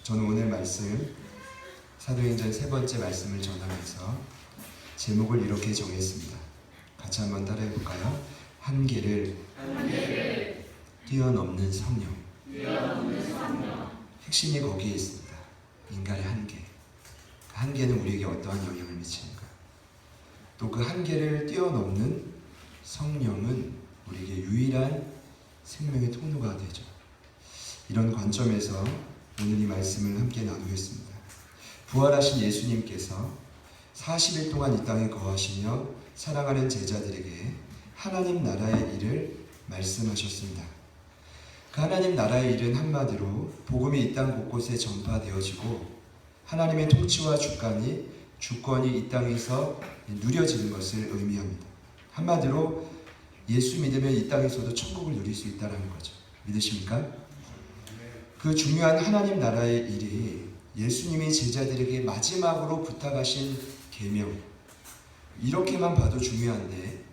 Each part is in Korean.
저는 오늘 말씀 사도행전 3번째 말씀을 전하면서 제목을 이렇게 정했습니다. 같이 한번 따라해 볼까요? 한계를 뛰어넘는 성령. 핵심이 거기에 있습니다. 인간의 한계. 그 한계는 우리에게 어떠한 영향을 미치는가? 또 그 한계를 뛰어넘는 성령은 우리에게 유일한 생명의 통로가 되죠. 이런 관점에서 오늘 이 말씀을 함께 나누겠습니다. 부활하신 예수님께서 40일 동안 이 땅에 거하시며 사랑하는 제자들에게 하나님 나라의 일을 말씀하셨습니다. 그 하나님 나라의 일은 한마디로 복음이 이 땅 곳곳에 전파되어지고 하나님의 통치와 주권이 이 땅에서 누려지는 것을 의미합니다. 한마디로 예수 믿으면 이 땅에서도 천국을 누릴 수 있다는 거죠. 믿으십니까? 그 중요한 하나님 나라의 일이 예수님이 제자들에게 마지막으로 부탁하신 계명, 이렇게만 봐도 중요한데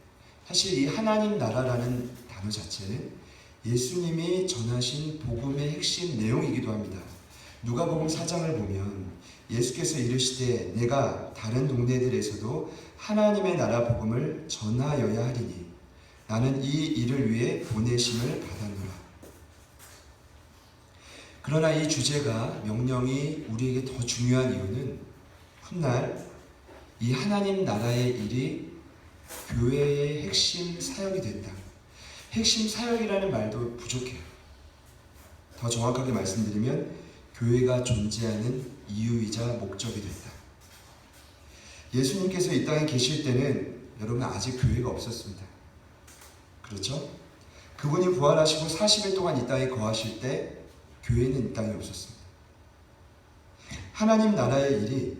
사실 이 하나님 나라라는 단어 자체는 예수님이 전하신 복음의 핵심 내용이기도 합니다. 누가복음 4장을 보면 예수께서 이르시되 내가 다른 동네들에서도 하나님의 나라 복음을 전하여야 하리니 나는 이 일을 위해 보내심을 받았노라. 그러나 이 주제가 명령이 우리에게 더 중요한 이유는 훗날 이 하나님 나라의 일이 교회의 핵심 사역이 된다. 핵심 사역이라는 말도 부족해요. 더 정확하게 말씀드리면 교회가 존재하는 이유이자 목적이 된다. 예수님께서 이 땅에 계실 때는 여러분 아직 교회가 없었습니다. 그렇죠? 그분이 부활하시고 40일 동안 이 땅에 거하실 때 교회는 이 땅에 없었습니다. 하나님 나라의 일이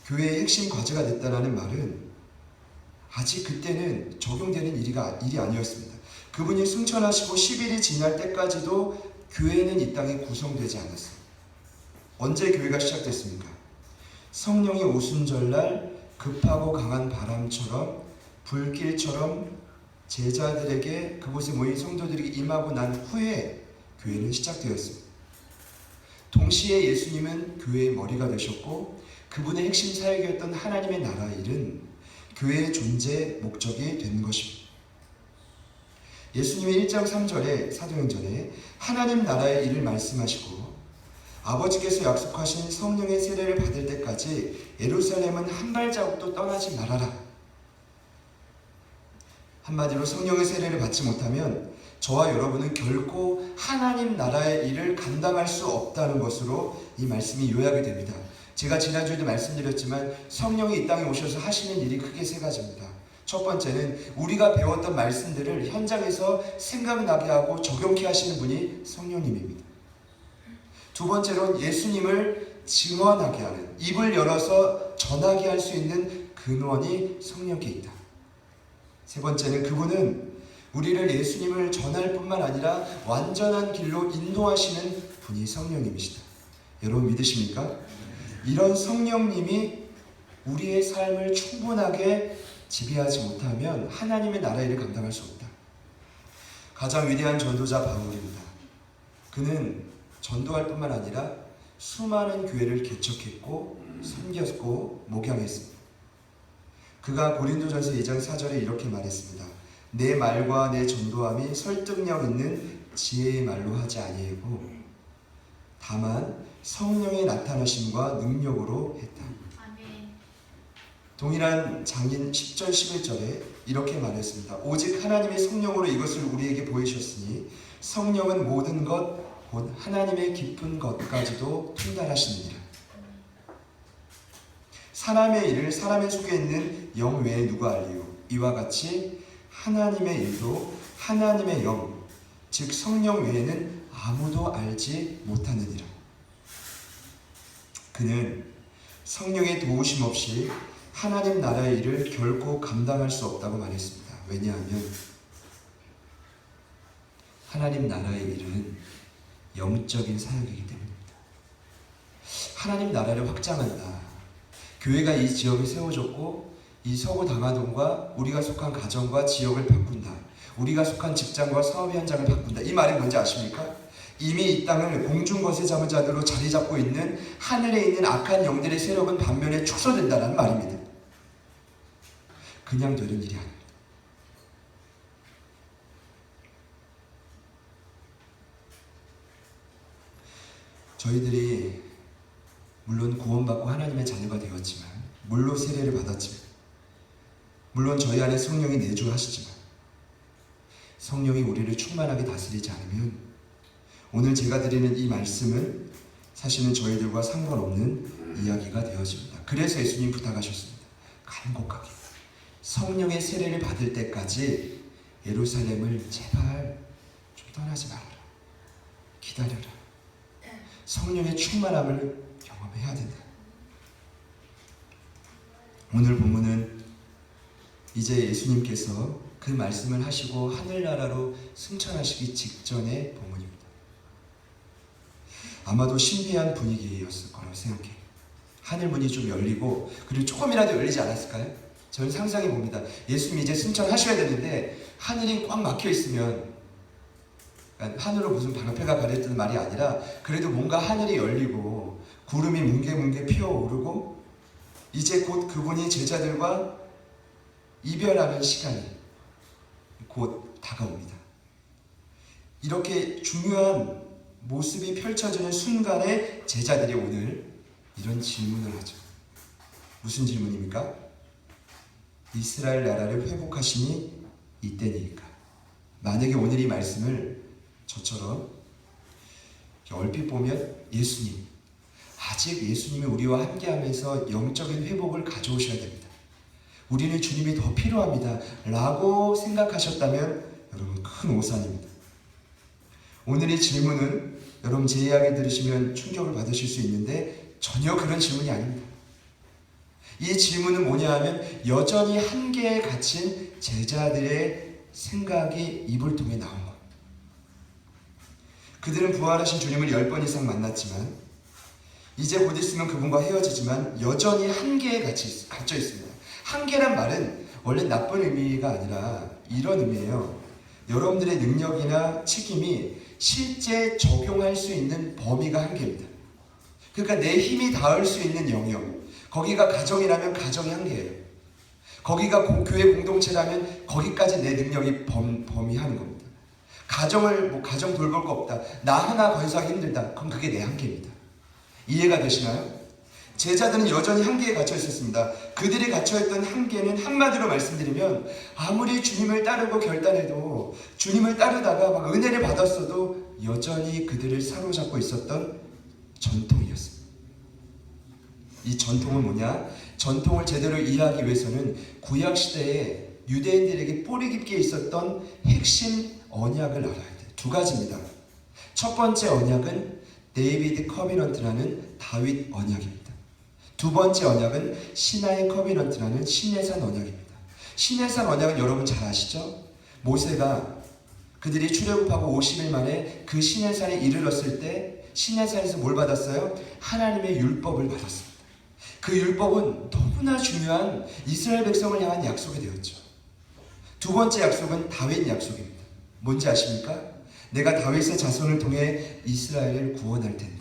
교회의 핵심 과제가 됐다는 말은 아직 그때는 적용되는 일이 아니었습니다. 그분이 승천하시고 10일이 지날 때까지도 교회는 이 땅에 구성되지 않았습니다. 언제 교회가 시작됐습니까? 성령이 오순절날 급하고 강한 바람처럼 불길처럼 제자들에게 그곳에 모인 성도들에게 임하고 난 후에 교회는 시작되었습니다. 동시에 예수님은 교회의 머리가 되셨고 그분의 핵심 사역이었던 하나님의 나라 일은 교회의 존재 목적이 된 것입니다. 예수님이 1장 3절에 사도행전에 하나님 나라의 일을 말씀하시고 아버지께서 약속하신 성령의 세례를 받을 때까지 예루살렘은 한 발자국도 떠나지 말아라. 한마디로 성령의 세례를 받지 못하면 저와 여러분은 결코 하나님 나라의 일을 감당할 수 없다는 것으로 이 말씀이 요약이 됩니다. 제가 지난주에도 말씀드렸지만 성령이 이 땅에 오셔서 하시는 일이 크게 세 가지입니다. 첫 번째는 우리가 배웠던 말씀들을 현장에서 생각나게 하고 적용케 하시는 분이 성령님입니다. 두 번째로는 예수님을 증언하게 하는, 입을 열어서 전하게 할 수 있는 근원이 성령께 있다. 세 번째는 그분은 우리를 예수님을 전할 뿐만 아니라 완전한 길로 인도하시는 분이 성령님이시다. 여러분 믿으십니까? 이런 성령님이 우리의 삶을 충분하게 지배하지 못하면 하나님의 나라 일을 감당할 수 없다. 가장 위대한 전도자 바울입니다. 그는 전도할 뿐만 아니라 수많은 교회를 개척했고 섬겼고 목양했습니다. 그가 고린도전서 2장 4절에 이렇게 말했습니다. 내 말과 내 전도함이 설득력 있는 지혜의 말로 하지 아니하고 다만 성령의 나타나심과 능력으로 했다. 아멘. 동일한 장인 10절 11절에 이렇게 말했습니다. 오직 하나님의 성령으로 이것을 우리에게 보이셨으니 성령은 모든 것 곧 하나님의 깊은 것까지도 통달하시느니라. 사람의 일을 사람의 속에 있는 영 외에 누가 알리요? 이와 같이 하나님의 일도 하나님의 영, 즉 성령 외에는 아무도 알지 못하느니라. 그는 성령의 도우심 없이 하나님 나라의 일을 결코 감당할 수 없다고 말했습니다. 왜냐하면 하나님 나라의 일은 영적인 사역이기 때문입니다. 하나님 나라를 확장한다. 교회가 이 지역에 세워졌고 이 서구 당하동과 우리가 속한 가정과 지역을 바꾼다. 우리가 속한 직장과 사업 현장을 바꾼다. 이 말이 뭔지 아십니까? 이미 이 땅을 공중거세 자무자들로 자리 잡고 있는 하늘에 있는 악한 영들의 세력은 반면에 축소된다는 말입니다. 그냥 되는 일이 아닙니다. 저희들이 물론 구원받고 하나님의 자녀가 되었지만, 물로 세례를 받았지만, 물론 저희 안에 성령이 내주하시지만, 성령이 우리를 충만하게 다스리지 않으면 오늘 제가 드리는 이 말씀은 사실은 저희들과 상관없는 이야기가 되어집니다. 그래서 예수님 부탁하셨습니다. 간곡하게 성령의 세례를 받을 때까지 예루살렘을 제발 좀 떠나지 말아라. 기다려라. 성령의 충만함을 경험해야 된다. 오늘 본문은 이제 예수님께서 그 말씀을 하시고 하늘나라로 승천하시기 직전의 본문입니다. 아마도 신비한 분위기였을 거라고 생각해요. 하늘문이 좀 열리고, 그리고 조금이라도 열리지 않았을까요? 저는 상상해 봅니다. 예수님이 이제 승천하셔야 되는데 하늘이 꽉 막혀 있으면, 하늘로 무슨 방패가 가렸다는 말이 아니라 그래도 뭔가 하늘이 열리고 구름이 뭉게뭉게 피어오르고 이제 곧 그분이 제자들과 이별하는 시간이 곧 다가옵니다. 이렇게 중요한 모습이 펼쳐지는 순간에 제자들이 오늘 이런 질문을 하죠. 무슨 질문입니까? 이스라엘 나라를 회복하시니 이때니까. 만약에 오늘 이 말씀을 저처럼 얼핏 보면 예수님, 아직 예수님이 우리와 함께하면서 영적인 회복을 가져오셔야 됩니다. 우리는 주님이 더 필요합니다 라고 생각하셨다면 여러분 큰 오산입니다. 오늘의 질문은 여러분 제 이야기 들으시면 충격을 받으실 수 있는데 전혀 그런 질문이 아닙니다. 이 질문은 뭐냐 하면 여전히 한계에 갇힌 제자들의 생각이 입을 통해 나온 것. 그들은 부활하신 주님을 10번 이상 만났지만 이제 곧 있으면 그분과 헤어지지만 여전히 한계에 갇혀 있습니다. 한계란 말은 원래 나쁜 의미가 아니라 이런 의미예요. 여러분들의 능력이나 책임이 실제 적용할 수 있는 범위가 한계입니다. 그러니까 내 힘이 닿을 수 있는 영역, 거기가 가정이라면 가정의 한계예요. 거기가 교회 공동체라면 거기까지 내 능력이 범위하는 겁니다. 가정 돌볼 거 없다, 나 하나 건사하기 힘들다, 그럼 그게 내 한계입니다. 이해가 되시나요? 제자들은 여전히 한계에 갇혀 있었습니다. 그들이 갇혀있던 한계는 한마디로 말씀드리면 아무리 주님을 따르고 결단해도, 주님을 따르다가 막 은혜를 받았어도 여전히 그들을 사로잡고 있었던 전통이었습니다. 이 전통은 뭐냐? 전통을 제대로 이해하기 위해서는 구약시대에 유대인들에게 뿌리 깊게 있었던 핵심 언약을 알아야 돼요. 두 가지입니다. 첫 번째 언약은 데이비드 커비넌트라는 다윗 언약입니다. 두 번째 언약은 시나이 커비넌트라는 시내산 언약입니다. 시내산 언약은 여러분 잘 아시죠? 모세가 그들이 출애굽하고 50일 만에 그 시내산에 이르렀을 때 시내산에서 뭘 받았어요? 하나님의 율법을 받았습니다. 그 율법은 너무나 중요한 이스라엘 백성을 향한 약속이 되었죠. 두 번째 약속은 다윗 약속입니다. 뭔지 아십니까? 내가 다윗의 자손을 통해 이스라엘을 구원할 텐데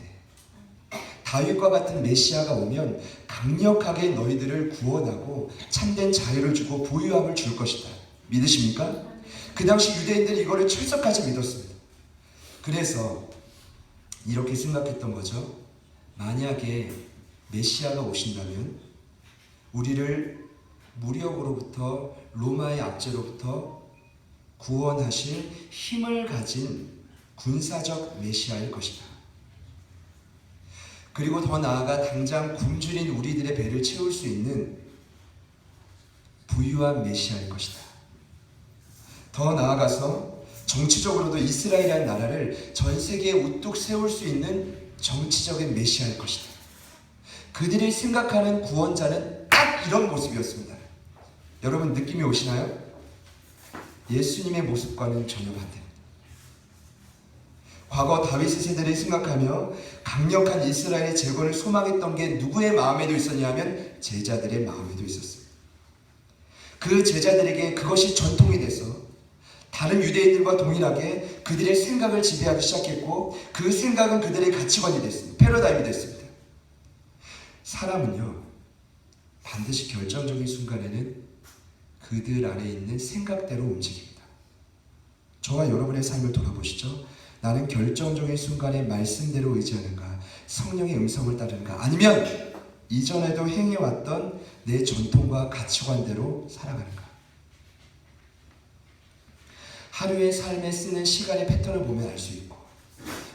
다윗과 같은 메시아가 오면 강력하게 너희들을 구원하고 참된 자유를 주고 부유함을 줄 것이다. 믿으십니까? 그 당시 유대인들이 이거를 철석까지 믿었습니다. 그래서 이렇게 생각했던 거죠. 만약에 메시아가 오신다면 우리를 무력으로부터, 로마의 압제로부터 구원하실 힘을 가진 군사적 메시아일 것이다. 그리고 더 나아가 당장 굶주린 우리들의 배를 채울 수 있는 부유한 메시아일 것이다. 더 나아가서 정치적으로도 이스라엘이라는 나라를 전 세계에 우뚝 세울 수 있는 정치적인 메시아일 것이다. 그들이 생각하는 구원자는 딱 이런 모습이었습니다. 여러분 느낌이 오시나요? 예수님의 모습과는 전혀 반대입니다. 과거 다윗의 세대를 생각하며 강력한 이스라엘의 재건을 소망했던 게 누구의 마음에도 있었냐 하면 제자들의 마음에도 있었습니다. 그 제자들에게 그것이 전통이 돼서 다른 유대인들과 동일하게 그들의 생각을 지배하기 시작했고 그 생각은 그들의 가치관이 됐습니다. 패러다임이 됐습니다. 사람은요, 반드시 결정적인 순간에는 그들 안에 있는 생각대로 움직입니다. 저와 여러분의 삶을 돌아보시죠. 나는 결정적인 순간에 말씀대로 의지하는가, 성령의 음성을 따르는가, 아니면 이전에도 행해왔던 내 전통과 가치관대로 살아가는가. 하루의 삶에 쓰는 시간의 패턴을 보면 알 수 있고,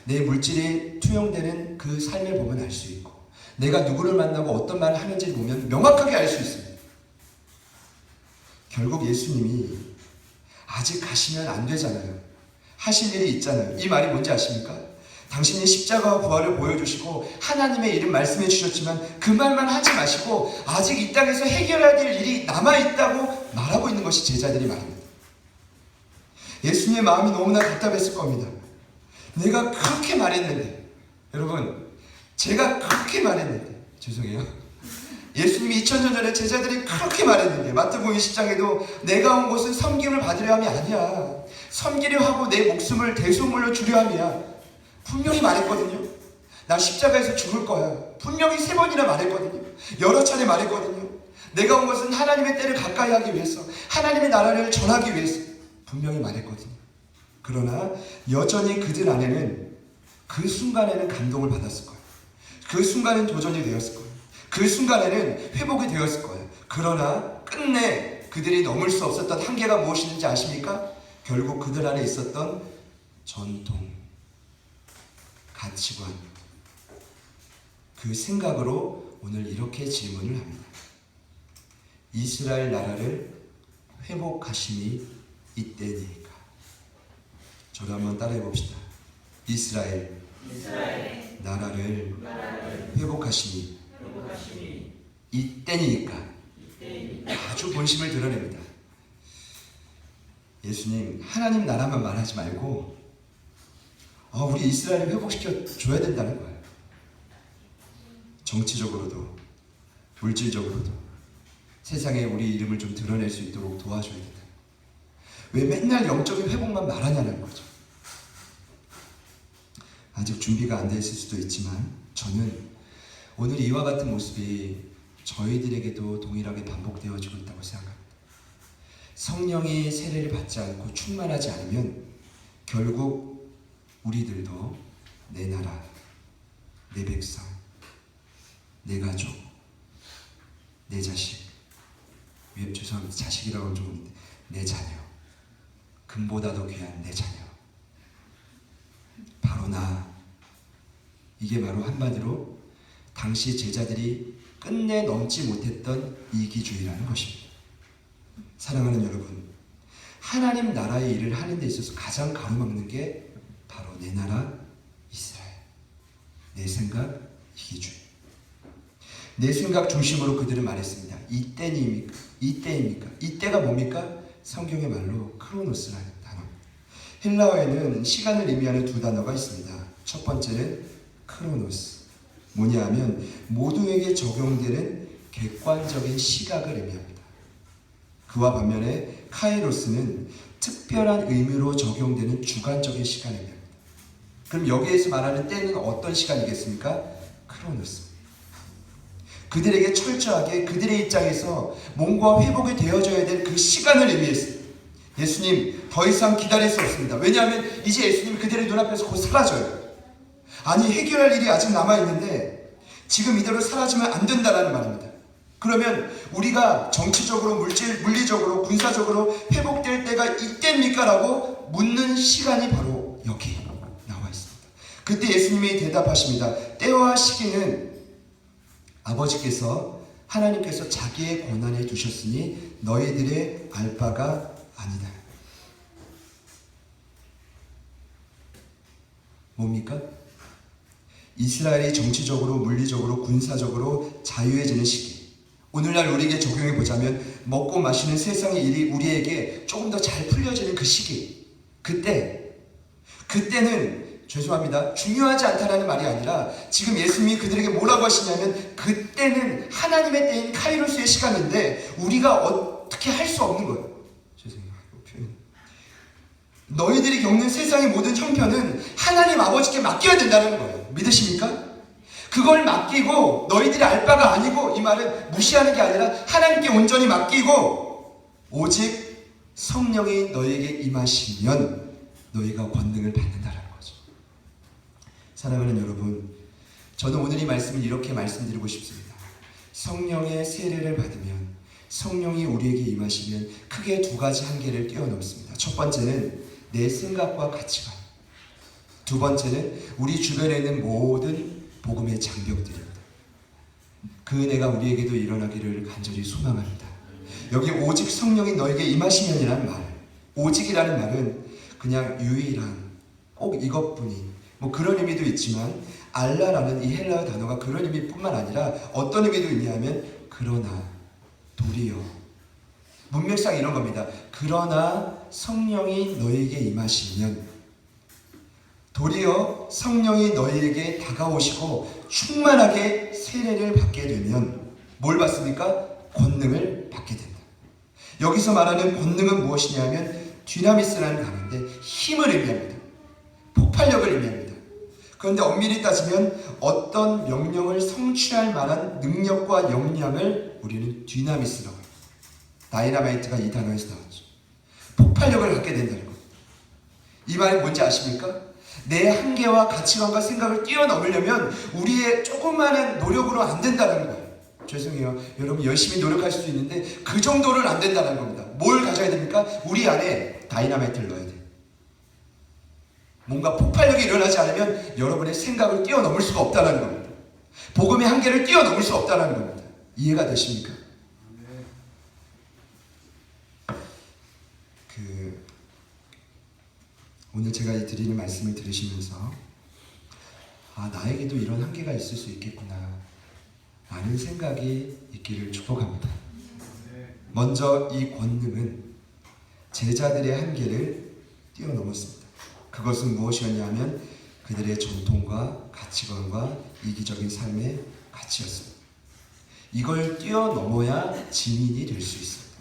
내 물질이 투영되는 그 삶을 보면 알 수 있고, 내가 누구를 만나고 어떤 말을 하는지를 보면 명확하게 알 수 있습니다. 결국 예수님이 아직 가시면 안 되잖아요. 하실 일이 있잖아요. 이 말이 뭔지 아십니까? 당신이 십자가와 부활을 보여주시고 하나님의 일을 말씀해 주셨지만 그 말만 하지 마시고 아직 이 땅에서 해결해야 될 일이 남아있다고 말하고 있는 것이 제자들이 말입니다. 예수님의 마음이 너무나 답답했을 겁니다. 내가 그렇게 말했는데, 여러분, 제가 그렇게 말했는데, 죄송해요. 예수님이 2000년 전에 제자들이 그렇게 말했는데, 마태복음 20장에도 내가 온 곳은 섬김을 받으려 함이 아니야, 섬기려 하고 내 목숨을 대속물로 주려 함이야. 분명히 말했거든요. 나 십자가에서 죽을 거야. 분명히 3번이나 말했거든요. 여러 차례 말했거든요. 내가 온 것은 하나님의 때를 가까이 하기 위해서, 하나님의 나라를 전하기 위해서 분명히 말했거든요. 그러나 여전히 그들 안에는 그 순간에는 감동을 받았을 거예요. 그 순간은 도전이 되었을 거예요. 그 순간에는 회복이 되었을 거예요. 그러나 끝내 그들이 넘을 수 없었던 한계가 무엇인지 아십니까? 결국 그들 안에 있었던 전통, 가치관, 그 생각으로 오늘 이렇게 질문을 합니다. 이스라엘 나라를 회복하심이 이때니까. 저를 한번 따라해 봅시다. 이스라엘 나라를 회복하심이 이때니까. 아주 본심을 드러냅니다. 예수님, 하나님 나라만 말하지 말고 우리 이스라엘을 회복시켜 줘야 된다는 거예요. 정치적으로도 물질적으로도 세상에 우리 이름을 좀 드러낼 수 있도록 도와줘야 된다. 왜 맨날 영적인 회복만 말하냐는 거죠. 아직 준비가 안 돼 있을 수도 있지만 저는 오늘 이와 같은 모습이 저희들에게도 동일하게 반복되어지고 있다고 생각합니다. 성령의 세례를 받지 않고 충만하지 않으면 결국 우리들도 내 나라, 내 백성, 내 가족, 내 자식, 죄송합니다. 자식이라고 좀, 내 자녀, 금보다도 귀한 내 자녀, 바로 나, 이게 바로 한마디로 당시 제자들이 끝내 넘지 못했던 이기주의라는 것입니다. 사랑하는 여러분, 하나님 나라의 일을 하는 데 있어서 가장 가로막는 게 바로 내 나라 이스라엘, 내 생각 이기주의. 내 생각 중심으로 그들은 말했습니다. 이때입니까? 이때입니까? 이때가 뭡니까? 성경의 말로 크로노스라는 단어. 헬라어에는 시간을 의미하는 두 단어가 있습니다. 첫 번째는 크로노스. 뭐냐 하면 모두에게 적용되는 객관적인 시각을 의미합니다. 그와 반면에 카이로스는 특별한 의미로 적용되는 주관적인 시간을 의미합니다. 그럼 여기에서 말하는 때는 어떤 시간이겠습니까? 크로노스. 그들에게 철저하게 그들의 입장에서 몸과 회복이 되어져야 될 그 시간을 의미했습니다. 예수님, 더 이상 기다릴 수 없습니다. 왜냐하면 이제 예수님이 그들의 눈앞에서 곧 사라져요. 아니, 해결할 일이 아직 남아있는데 지금 이대로 사라지면 안 된다라는 말입니다. 그러면 우리가 정치적으로, 물리적으로, 군사적으로 회복될 때가 이때입니까? 라고 묻는 시간이 바로 여기 나와 있습니다. 그때 예수님이 대답하십니다. 때와 시기는 아버지께서, 하나님께서 자기의 권한에 두셨으니 너희들의 알 바가 아니다. 뭡니까? 이스라엘이 정치적으로, 물리적으로, 군사적으로 자유해지는 시기. 오늘날 우리에게 적용해 보자면 먹고 마시는 세상의 일이 우리에게 조금 더 잘 풀려지는 그 시기. 그때는 죄송합니다. 중요하지 않다라는 말이 아니라 지금 예수님이 그들에게 뭐라고 하시냐면 그때는 하나님의 때인 카이로스의 시간인데 우리가 어떻게 할 수 없는 거예요. 죄송해요. 표현. 너희들이 겪는 세상의 모든 형편은 하나님 아버지께 맡겨야 된다는 거예요. 믿으십니까? 그걸 맡기고 너희들이 알 바가 아니고, 이 말은 무시하는 게 아니라 하나님께 온전히 맡기고 오직 성령이 너희에게 임하시면 너희가 권능을 받는다는 거죠. 사랑하는 여러분, 저는 오늘 이 말씀을 이렇게 말씀드리고 싶습니다. 성령의 세례를 받으면, 성령이 우리에게 임하시면 크게 두 가지 한계를 뛰어넘습니다. 첫 번째는 내 생각과 가치관, 두 번째는 우리 주변에 있는 모든 복음의 장벽들입니다. 그 은혜가 우리에게도 일어나기를 간절히 소망합니다. 여기 오직 성령이 너에게 임하시면이라는 말, 오직이라는 말은 그냥 유일한, 꼭 이것뿐인, 뭐 그런 의미도 있지만 알라라는 이 헬라어 단어가 그런 의미뿐만 아니라 어떤 의미도 있냐면 그러나, 도리어, 문맥상 이런 겁니다. 그러나 성령이 너에게 임하시면, 도리어 성령이 너희에게 다가오시고 충만하게 세례를 받게 되면 뭘 받습니까? 권능을 받게 된다. 여기서 말하는 권능은 무엇이냐면 디나미스라는 단어인데 힘을 의미합니다. 폭발력을 의미합니다. 그런데 엄밀히 따지면 어떤 명령을 성취할 만한 능력과 역량을 우리는 디나미스라고 해요. 다이나마이트가 이 단어에서 나왔죠. 폭발력을 갖게 된다는 겁니다. 이 말이 뭔지 아십니까? 내 한계와 가치관과 생각을 뛰어넘으려면 우리의 조그마한 노력으로 안 된다는 거예요. 죄송해요. 여러분 열심히 노력할 수도 있는데 그 정도는 안 된다는 겁니다. 뭘 가져야 됩니까? 우리 안에 다이나마이트를 넣어야 돼요. 뭔가 폭발력이 일어나지 않으면 여러분의 생각을 뛰어넘을 수가 없다는 겁니다. 복음의 한계를 뛰어넘을 수 없다는 겁니다. 이해가 되십니까? 오늘 제가 이 드리는 말씀을 들으시면서 나에게도 이런 한계가 있을 수 있겠구나 라는 생각이 있기를 축복합니다. 먼저 이 권능은 제자들의 한계를 뛰어넘었습니다. 그것은 무엇이었냐면 그들의 전통과 가치관과 이기적인 삶의 가치였습니다. 이걸 뛰어넘어야 증인이 될 수 있습니다.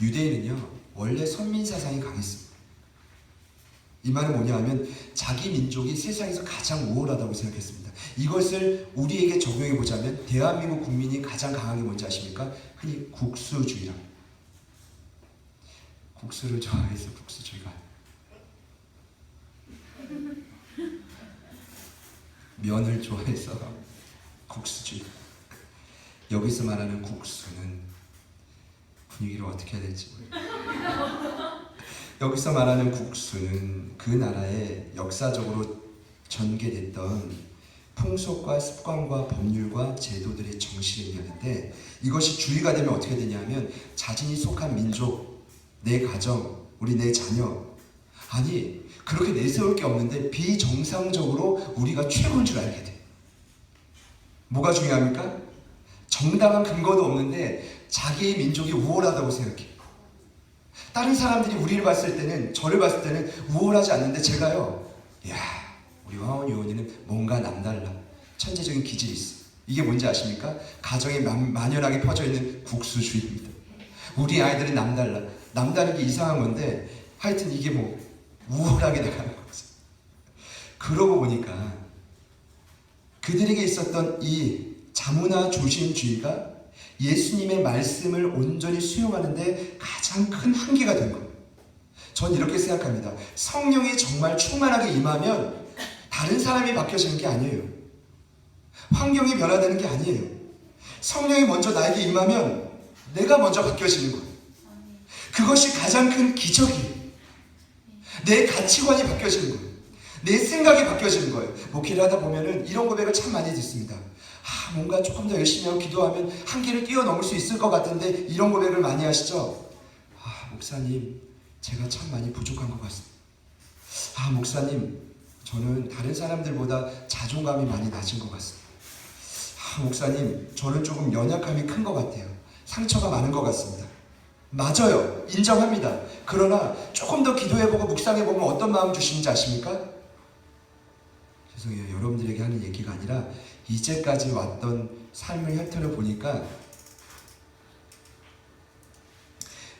유대인은요 원래 선민 사상이 강했습니다. 이 말은 뭐냐 하면 자기 민족이 세상에서 가장 우월하다고 생각했습니다. 이것을 우리에게 적용해 보자면 대한민국 국민이 가장 강한 게 뭔지 아십니까? 흔히 국수주의랍니다. 국수를 좋아해서 국수주의가, 면을 좋아해서 국수주의. 여기서 말하는 국수는 분위기를 어떻게 해야 될지 모르겠어요. 여기서 말하는 국수는 그 나라에 역사적으로 전개됐던 풍속과 습관과 법률과 제도들의 정신을 의미하는데, 이것이 주의가 되면 어떻게 되냐면 자신이 속한 민족, 내 가정, 내 자녀, 아니 그렇게 내세울 게 없는데 비정상적으로 우리가 최고인 줄 알게 돼. 뭐가 중요합니까? 정당한 근거도 없는데 자기의 민족이 우월하다고 생각해. 다른 사람들이 우리를 봤을 때는, 저를 봤을 때는 우월하지 않는데 제가요, 야, 우리 황원희 의원님은 뭔가 남달라, 천재적인 기질이 있어. 이게 뭔지 아십니까? 가정에 만연하게 퍼져 있는 국수주의입니다. 우리 아이들은 남달라. 남다른 게 이상한 건데 하여튼 이게 뭐 우월하게 나가는 거죠. 그러고 보니까 그들에게 있었던 이 자문화 조심주의가 예수님의 말씀을 온전히 수용하는데 가장 큰 한계가 된 거예요. 전 이렇게 생각합니다. 성령이 정말 충만하게 임하면 다른 사람이 바뀌어지는 게 아니에요. 환경이 변화되는 게 아니에요. 성령이 먼저 나에게 임하면 내가 먼저 바뀌어지는 거예요. 그것이 가장 큰 기적이에요. 내 가치관이 바뀌어지는 거예요. 내 생각이 바뀌어지는 거예요. 목회를 하다 보면은 이런 고백을 참 많이 듣습니다. 뭔가 조금 더 열심히 하고 기도하면 한계를 뛰어넘을 수 있을 것 같은데, 이런 고백을 많이 하시죠? 목사님, 제가 참 많이 부족한 것 같습니다. 목사님, 저는 다른 사람들보다 자존감이 많이 낮은 것 같습니다. 목사님, 저는 조금 연약함이 큰 것 같아요. 상처가 많은 것 같습니다. 맞아요. 인정합니다. 그러나 조금 더 기도해보고 묵상해보면 어떤 마음 주시는지 아십니까? 죄송해요. 여러분들에게 하는 얘기가 아니라 이제까지 왔던 삶의 혈터를 보니까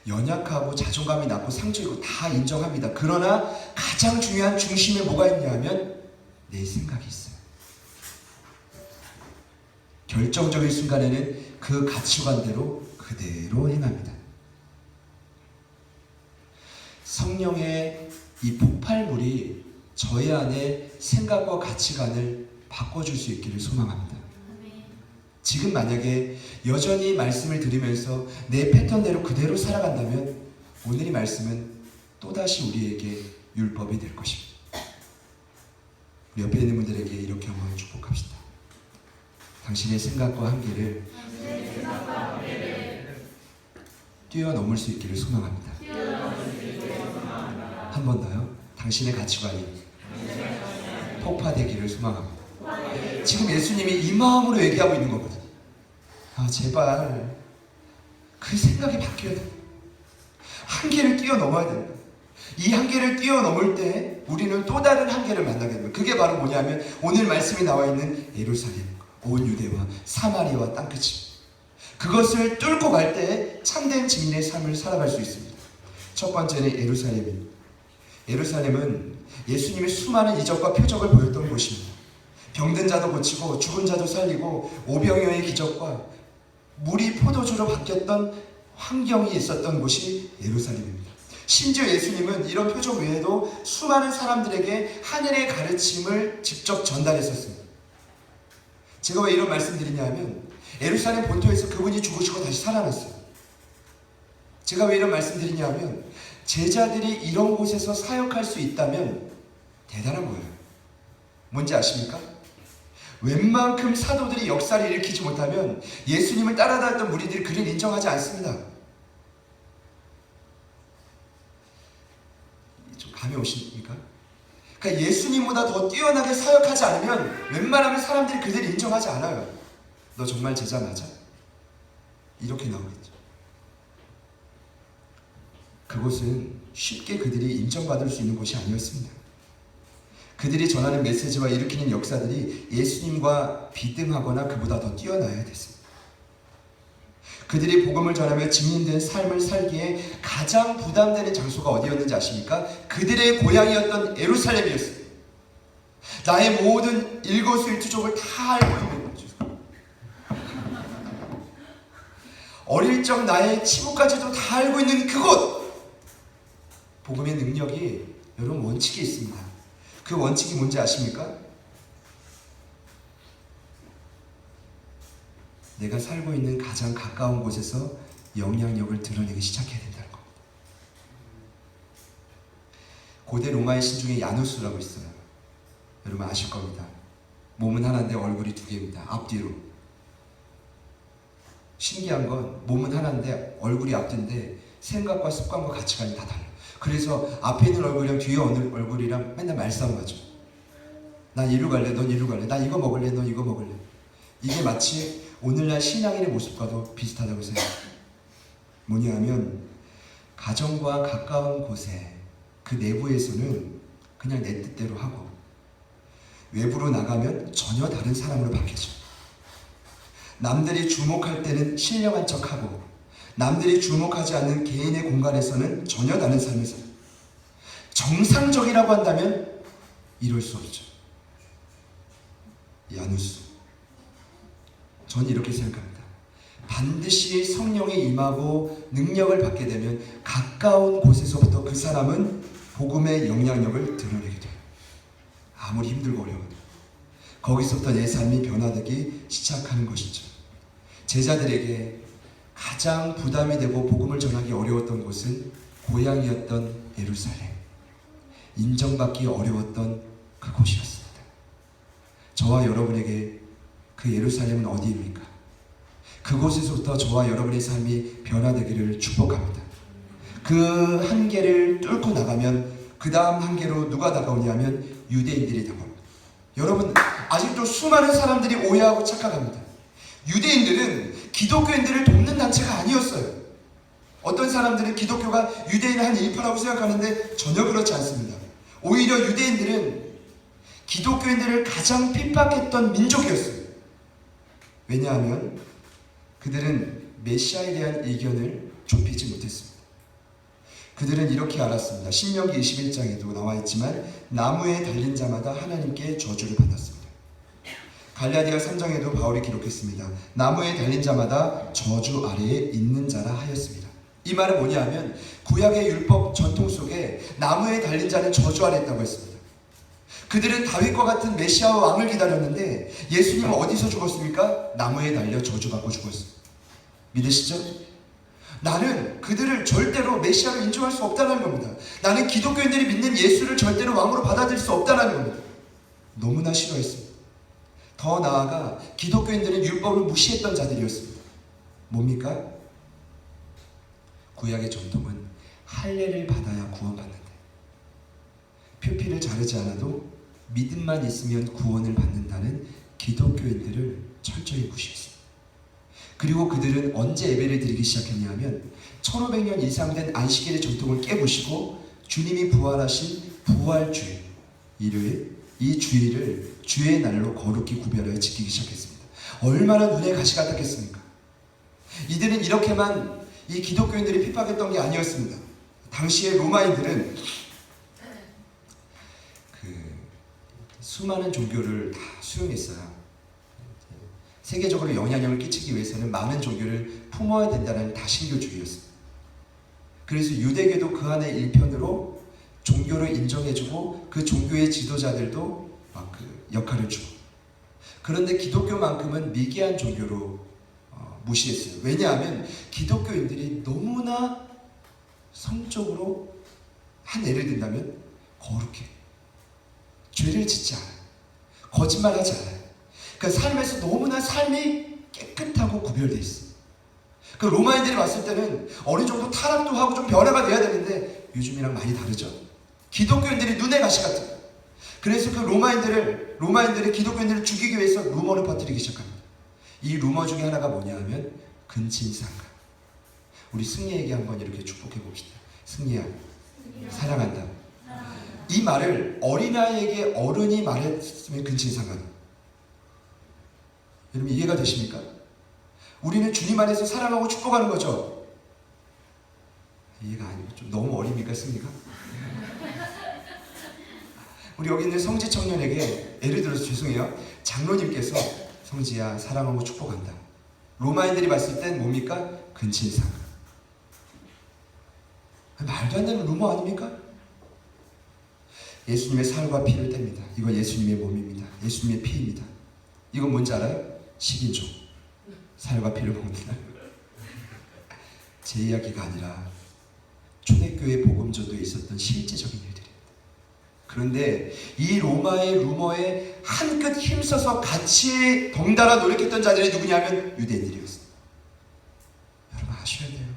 연약하고 자존감이 낮고 상처 있고 다 인정합니다. 그러나 가장 중요한 중심에 뭐가 있냐 하면 내 생각이 있어요. 결정적인 순간에는 그 가치관대로 그대로 행합니다. 성령의 이 폭발물이 저의 안에 생각과 가치관을 바꿔줄 수 있기를 소망합니다. 지금 만약에 여전히 말씀을 들으면서 내 패턴대로 그대로 살아간다면 오늘 이 말씀은 또다시 우리에게 율법이 될 것입니다. 우리 옆에 있는 분들에게 이렇게 한번 축복합시다. 당신의 생각과 한계를 뛰어넘을 수 있기를 소망합니다. 한 번 더요. 당신의 가치관이 폭파되기를 소망합니다. 지금 예수님이 이 마음으로 얘기하고 있는 거거든요. 제발 그 생각이 바뀌어야 돼. 한계를 뛰어넘어야 된다. 이 한계를 뛰어넘을 때 우리는 또 다른 한계를 만나게 됩니다. 그게 바로 뭐냐면 오늘 말씀이 나와 있는 예루살렘, 온 유대와 사마리아와 땅끝입니다. 그것을 뚫고 갈 때 참된 증인의 삶을 살아갈 수 있습니다. 첫 번째는 예루살렘입니다. 예루살렘은 예수님의 수많은 이적과 표적을 보였던 곳입니다. 병든 자도 고치고 죽은 자도 살리고 오병이어의 기적과 물이 포도주로 바뀌었던 환경이 있었던 곳이 예루살렘입니다. 심지어 예수님은 이런 표적 외에도 수많은 사람들에게 하늘의 가르침을 직접 전달했었습니다. 제가 왜 이런 말씀 드리냐면 예루살렘 본토에서 그분이 죽으시고 다시 살아났어요. 제가 왜 이런 말씀 드리냐면 제자들이 이런 곳에서 사역할 수 있다면 대단한 거예요. 뭔지 아십니까? 웬만큼 사도들이 역사를 일으키지 못하면 예수님을 따라다녔던 무리들이 그를 인정하지 않습니다. 좀 감이 오십니까? 그러니까 예수님보다 더 뛰어나게 사역하지 않으면 웬만하면 사람들이 그들을 인정하지 않아요. 너 정말 제자 맞아? 이렇게 나오겠죠. 그곳은 쉽게 그들이 인정받을 수 있는 곳이 아니었습니다. 그들이 전하는 메시지와 일으키는 역사들이 예수님과 비등하거나 그보다 더 뛰어나야 됐습니다. 그들이 복음을 전하며 증인된 삶을 살기에 가장 부담되는 장소가 어디였는지 아십니까? 그들의 고향이었던 예루살렘이었습니다. 나의 모든 일거수일투족을 다 알고 있는 거죠. 어릴 적 나의 치부까지도 다 알고 있는 그곳! 복음의 능력이 여러분 원칙이 있습니다. 그 원칙이 뭔지 아십니까? 내가 살고 있는 가장 가까운 곳에서 영향력을 드러내기 시작해야 된다는 겁니다. 고대 로마의 신 중에 야누스라고 있어요. 여러분 아실 겁니다. 몸은 하나인데 얼굴이 두 개입니다. 앞뒤로. 신기한 건 몸은 하나인데 얼굴이 앞뒤인데 생각과 습관과 가치관이 다 달라요. 그래서 앞에 있는 얼굴이랑 뒤에 있는 얼굴이랑 맨날 말싸움하죠. 난 이리로 갈래, 넌 이리로 갈래. 나 이거 먹을래, 넌 이거 먹을래. 이게 마치 오늘날 신앙인의 모습과도 비슷하다고 생각해요. 뭐냐 하면 가정과 가까운 곳에 그 내부에서는 그냥 내 뜻대로 하고 외부로 나가면 전혀 다른 사람으로 바뀌죠. 남들이 주목할 때는 신령한 척하고 남들이 주목하지 않는 개인의 공간에서는 전혀 다른 삶을 살아요. 정상적이라고 한다면 이럴 수 없죠. 야누스. 저는 이렇게 생각합니다. 반드시 성령이 임하고 능력을 받게 되면 가까운 곳에서부터 그 사람은 복음의 영향력을 드러내게 돼요. 아무리 힘들고 어려워도. 거기서부터 내 삶이 변화되기 시작하는 것이죠. 제자들에게 가장 부담이 되고 복음을 전하기 어려웠던 곳은 고향이었던 예루살렘. 인정받기 어려웠던 그곳이었습니다. 저와 여러분에게 그 예루살렘은 어디입니까? 그곳에서부터 저와 여러분의 삶이 변화되기를 축복합니다. 그 한계를 뚫고 나가면 그 다음 한계로 누가 다가오냐면 유대인들이 다가옵니다. 여러분 아직도 수많은 사람들이 오해하고 착각합니다. 유대인들은 기독교인들을 돕는 단체가 아니었어요. 어떤 사람들은 기독교가 유대인의 한 일파라고 생각하는데 전혀 그렇지 않습니다. 오히려 유대인들은 기독교인들을 가장 핍박했던 민족이었어요. 왜냐하면 그들은 메시아에 대한 이견을 좁히지 못했습니다. 그들은 이렇게 알았습니다. 신명기 21장에도 나와 있지만 나무에 달린 자마다 하나님께 저주를 받았습니다. 갈라디아 3장에도 바울이 기록했습니다. 나무에 달린 자마다 저주 아래에 있는 자라 하였습니다. 이 말은 뭐냐면 구약의 율법 전통 속에 나무에 달린 자는 저주 아래 있다고 했습니다. 그들은 다윗과 같은 메시아 왕을 기다렸는데 예수님은 어디서 죽었습니까? 나무에 달려 저주받고 죽었습니다. 믿으시죠? 나는 그들을 절대로 메시아로 인정할 수 없다는 겁니다. 나는 기독교인들이 믿는 예수를 절대로 왕으로 받아들일 수 없다는 겁니다. 너무나 싫어했습니다. 더 나아가 기독교인들은 율법을 무시했던 자들이었습니다. 뭡니까? 구약의 전통은 할례를 받아야 구원받는다. 표피를 자르지 않아도 믿음만 있으면 구원을 받는다는 기독교인들을 철저히 무시했습니다. 그리고 그들은 언제 예배를 드리기 시작했냐면 1500년 이상 된 안식일의 전통을 깨부시고 주님이 부활하신 부활주일 이 주일을 주의 날로 거룩히 구별하여 지키기 시작했습니다. 얼마나 눈에 가시 같았겠습니까? 이들은 이렇게만 이 기독교인들이 핍박했던 게 아니었습니다. 당시의 로마인들은 수많은 종교를 다 수용했어요. 세계적으로 영향력을 끼치기 위해서는 많은 종교를 품어야 된다는 다신교주의였습니다. 그래서 유대교도 그 안에 일편으로 종교를 인정해주고 그 종교의 지도자들도 그 역할을 주고, 그런데 기독교만큼은 미개한 종교로 무시했어요. 왜냐하면 기독교인들이 너무나 성적으로 한 예를 든다면 거룩해, 죄를 짓지 않아요, 거짓말하지 않아요. 그러니까 삶에서 너무나 삶이 깨끗하고 구별되어 있어요. 그 로마인들이 봤을 때는 어느 정도 타락도 하고 좀 변화가 돼야 되는데 요즘이랑 많이 다르죠. 기독교인들이 눈에 가시 같아요. 그래서 그 로마인들이 기독교인들을 죽이기 위해서 루머를 퍼뜨리기 시작합니다. 이 루머 중에 하나가 뭐냐 하면 근친상간. 우리 승리에게 한번 이렇게 축복해 봅시다. 승리야, 사랑한다. 이 말을 어린아이에게 어른이 말했으면 근친상간. 여러분 이해가 되십니까? 우리는 주님 안에서 사랑하고 축복하는 거죠. 이해가 아니고 좀 너무 어립니까, 승리가? 우리 여기 있는 성지 청년에게 예를 들어서 죄송해요. 장로님께서 성지야 사랑하고 축복한다. 로마인들이 봤을 땐 뭡니까? 근친상간. 말도 안 되는 루머 아닙니까? 예수님의 살과 피를 뗍니다. 이건 예수님의 몸입니다. 예수님의 피입니다. 이건 뭔지 알아요? 10인조. 살과 피를 먹는다. 제 이야기가 아니라 초대교회 복음전도에 있었던 실제적인 일들입니다. 그런데 이 로마의 루머에 한껏 힘써서 같이 덩달아 노력했던 자들이 누구냐면 유대인들이었습니다. 여러분 아셔야 돼요.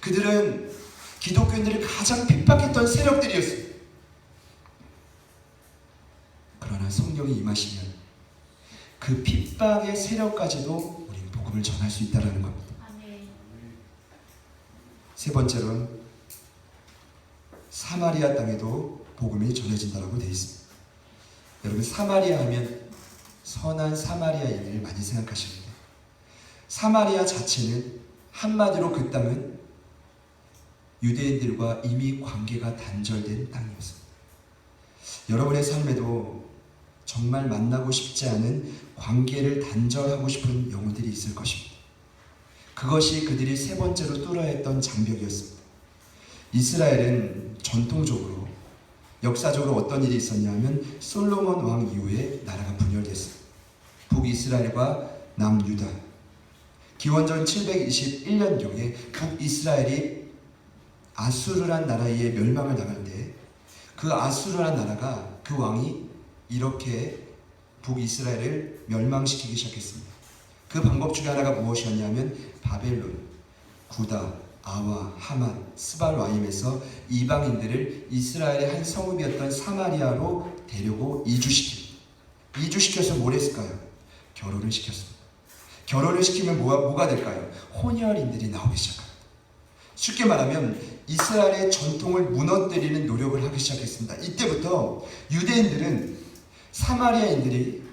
그들은 기독교인들을 가장 핍박했던 세력들이었습니다. 그러나 성령이 임하시면 그 핍박의 세력까지도 우리는 복음을 전할 수 있다는 겁니다. 세 번째로는 사마리아 땅에도 복음이 전해진다고 되어 있습니다. 여러분 사마리아 하면 선한 사마리아인을 많이 생각하십니다. 사마리아 자체는 한마디로 그 땅은 유대인들과 이미 관계가 단절된 땅이었습니다. 여러분의 삶에도 정말 만나고 싶지 않은 관계를 단절하고 싶은 영혼들이 있을 것입니다. 그것이 그들이 세 번째로 뚫어야 했던 장벽이었습니다. 이스라엘은 전통적으로 역사적으로 어떤 일이 있었냐면 솔로몬 왕 이후에 나라가 분열됐습니다. 북이스라엘과 남유다. 기원전 721년경에 북이스라엘이 아수르란 나라에 의해 멸망을 당할 때 그 아수르란 나라가 그 왕이 이렇게 북이스라엘을 멸망시키기 시작했습니다. 그 방법 중에 하나가 무엇이었냐면 바벨론, 구다, 아와, 하만, 스발와임에서 이방인들을 이스라엘의 한 성읍이었던 사마리아로 데리고 이주시켜서 뭘 했을까요? 결혼을 시켰습니다. 결혼을 시키면 뭐가 될까요? 혼혈인들이 나오기 시작합니다. 쉽게 말하면 이스라엘의 전통을 무너뜨리는 노력을 하기 시작했습니다. 이때부터 유대인들은 사마리아인들이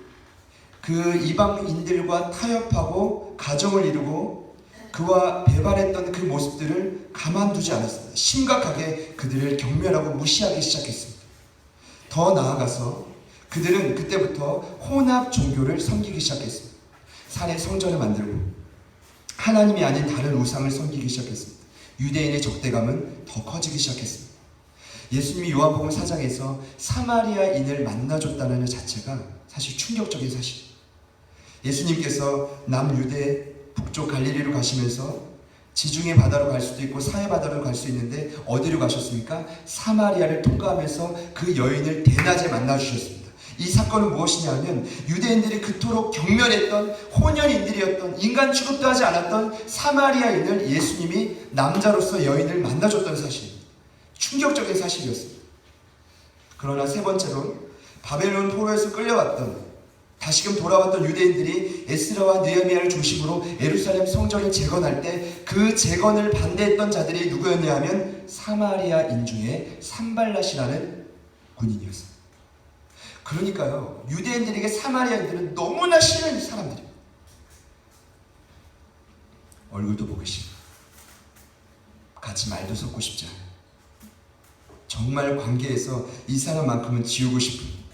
그 이방인들과 타협하고 가정을 이루고 그와 배반했던 그 모습들을 가만두지 않았습니다. 심각하게 그들을 경멸하고 무시하기 시작했습니다. 더 나아가서 그들은 그때부터 혼합 종교를 섬기기 시작했습니다. 산에 성전을 만들고 하나님이 아닌 다른 우상을 섬기기 시작했습니다. 유대인의 적대감은 더 커지기 시작했습니다. 예수님이 요한복음 4장에서 사마리아인을 만나줬다는 자체가 사실 충격적인 사실입니다. 예수님께서 남유대 북쪽 갈릴리로 가시면서 지중해 바다로 갈 수도 있고 사해 바다로 갈 수 있는데 어디로 가셨습니까? 사마리아를 통과하면서 그 여인을 대낮에 만나주셨습니다. 이 사건은 무엇이냐면 유대인들이 그토록 경멸했던 혼혈인들이었던 인간 취급도 하지 않았던 사마리아인을 예수님이 남자로서 여인을 만나줬던 사실입니다. 충격적인 사실이었습니다. 그러나 세 번째로 바벨론 포로에서 끌려왔던 다시금 돌아왔던 유대인들이 에스라와 느헤미야를 중심으로 예루살렘 성전을 재건할 때 그 재건을 반대했던 자들이 누구였냐 하면 사마리아인 중에 산발랏이라는 군인이었습니다. 그러니까요, 유대인들에게 사마리아인들은 너무나 싫은 사람들입니다. 얼굴도 보기 싫어, 같이 말도 섞고 싶지 않아요. 정말 관계에서 이 사람만큼은 지우고 싶은.